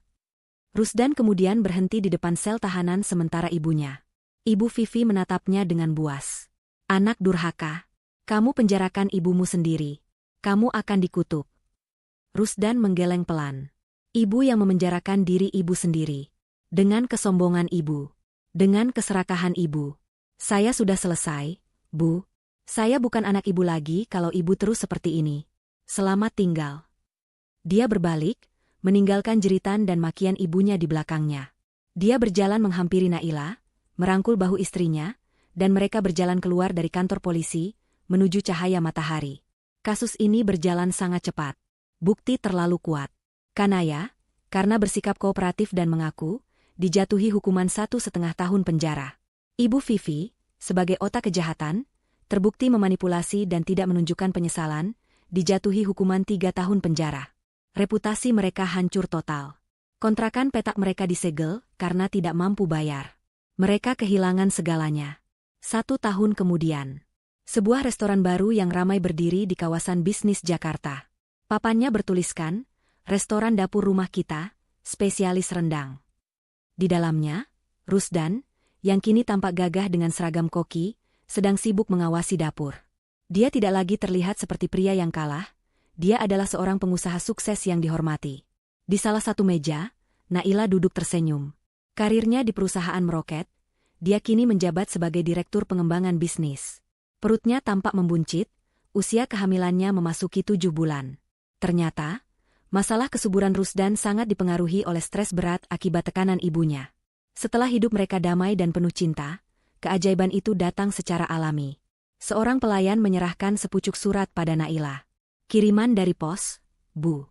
Rusdan kemudian berhenti di depan sel tahanan sementara ibunya. Ibu Vivi menatapnya dengan buas. Anak durhaka. Kamu penjarakan ibumu sendiri. Kamu akan dikutuk. Rusdan menggeleng pelan. Ibu yang memenjarakan diri ibu sendiri. Dengan kesombongan ibu. Dengan keserakahan ibu. Saya sudah selesai, Bu. Saya bukan anak ibu lagi kalau ibu terus seperti ini. Selamat tinggal. Dia berbalik, meninggalkan jeritan dan makian ibunya di belakangnya. Dia berjalan menghampiri Naila, merangkul bahu istrinya, dan mereka berjalan keluar dari kantor polisi, menuju cahaya matahari. Kasus ini berjalan sangat cepat. Bukti terlalu kuat. Kanaya, karena bersikap kooperatif dan mengaku, dijatuhi hukuman 1,5 tahun penjara. Ibu Vivi, sebagai otak kejahatan, terbukti memanipulasi dan tidak menunjukkan penyesalan, dijatuhi hukuman 3 tahun penjara. Reputasi mereka hancur total. Kontrakan petak mereka disegel karena tidak mampu bayar. Mereka kehilangan segalanya. 1 tahun kemudian, sebuah restoran baru yang ramai berdiri di kawasan bisnis Jakarta. Papannya bertuliskan, restoran dapur rumah kita, spesialis rendang. Di dalamnya, Rusdan, yang kini tampak gagah dengan seragam koki, sedang sibuk mengawasi dapur. Dia tidak lagi terlihat seperti pria yang kalah, dia adalah seorang pengusaha sukses yang dihormati. Di salah satu meja, Naila duduk tersenyum. Karirnya di perusahaan meroket, dia kini menjabat sebagai direktur pengembangan bisnis. Perutnya tampak membuncit, usia kehamilannya memasuki 7 bulan. Ternyata, masalah kesuburan Rusdan sangat dipengaruhi oleh stres berat akibat tekanan ibunya. Setelah hidup mereka damai dan penuh cinta, keajaiban itu datang secara alami. Seorang pelayan menyerahkan sepucuk surat pada Naila. Kiriman dari pos, Bu.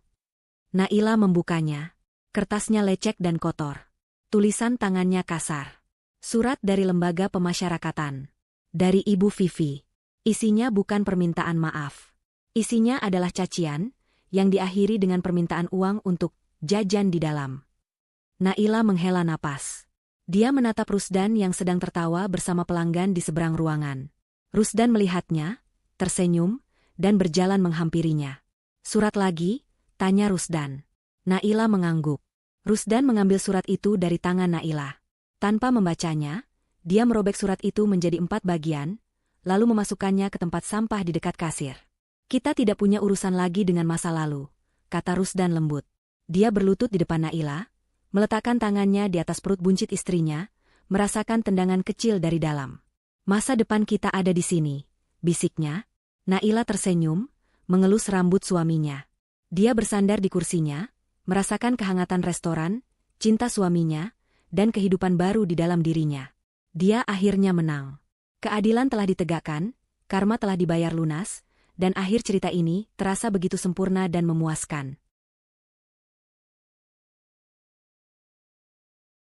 Naila membukanya. Kertasnya lecek dan kotor. Tulisan tangannya kasar. Surat dari lembaga pemasyarakatan. Dari Ibu Vivi. Isinya bukan permintaan maaf. Isinya adalah cacian, yang diakhiri dengan permintaan uang untuk jajan di dalam. Naila menghela napas. Dia menatap Rusdan yang sedang tertawa bersama pelanggan di seberang ruangan. Rusdan melihatnya, tersenyum, dan berjalan menghampirinya. Surat lagi? Tanya Rusdan. Naila mengangguk. Rusdan mengambil surat itu dari tangan Naila. Tanpa membacanya, dia merobek surat itu menjadi 4 bagian, lalu memasukkannya ke tempat sampah di dekat kasir. Kita tidak punya urusan lagi dengan masa lalu, kata Rusdan lembut. Dia berlutut di depan Naila, meletakkan tangannya di atas perut buncit istrinya, merasakan tendangan kecil dari dalam. Masa depan kita ada di sini, bisiknya. Naila tersenyum, mengelus rambut suaminya. Dia bersandar di kursinya, merasakan kehangatan restoran, cinta suaminya, dan kehidupan baru di dalam dirinya. Dia akhirnya menang. Keadilan telah ditegakkan, karma telah dibayar lunas, dan akhir cerita ini terasa begitu sempurna dan memuaskan.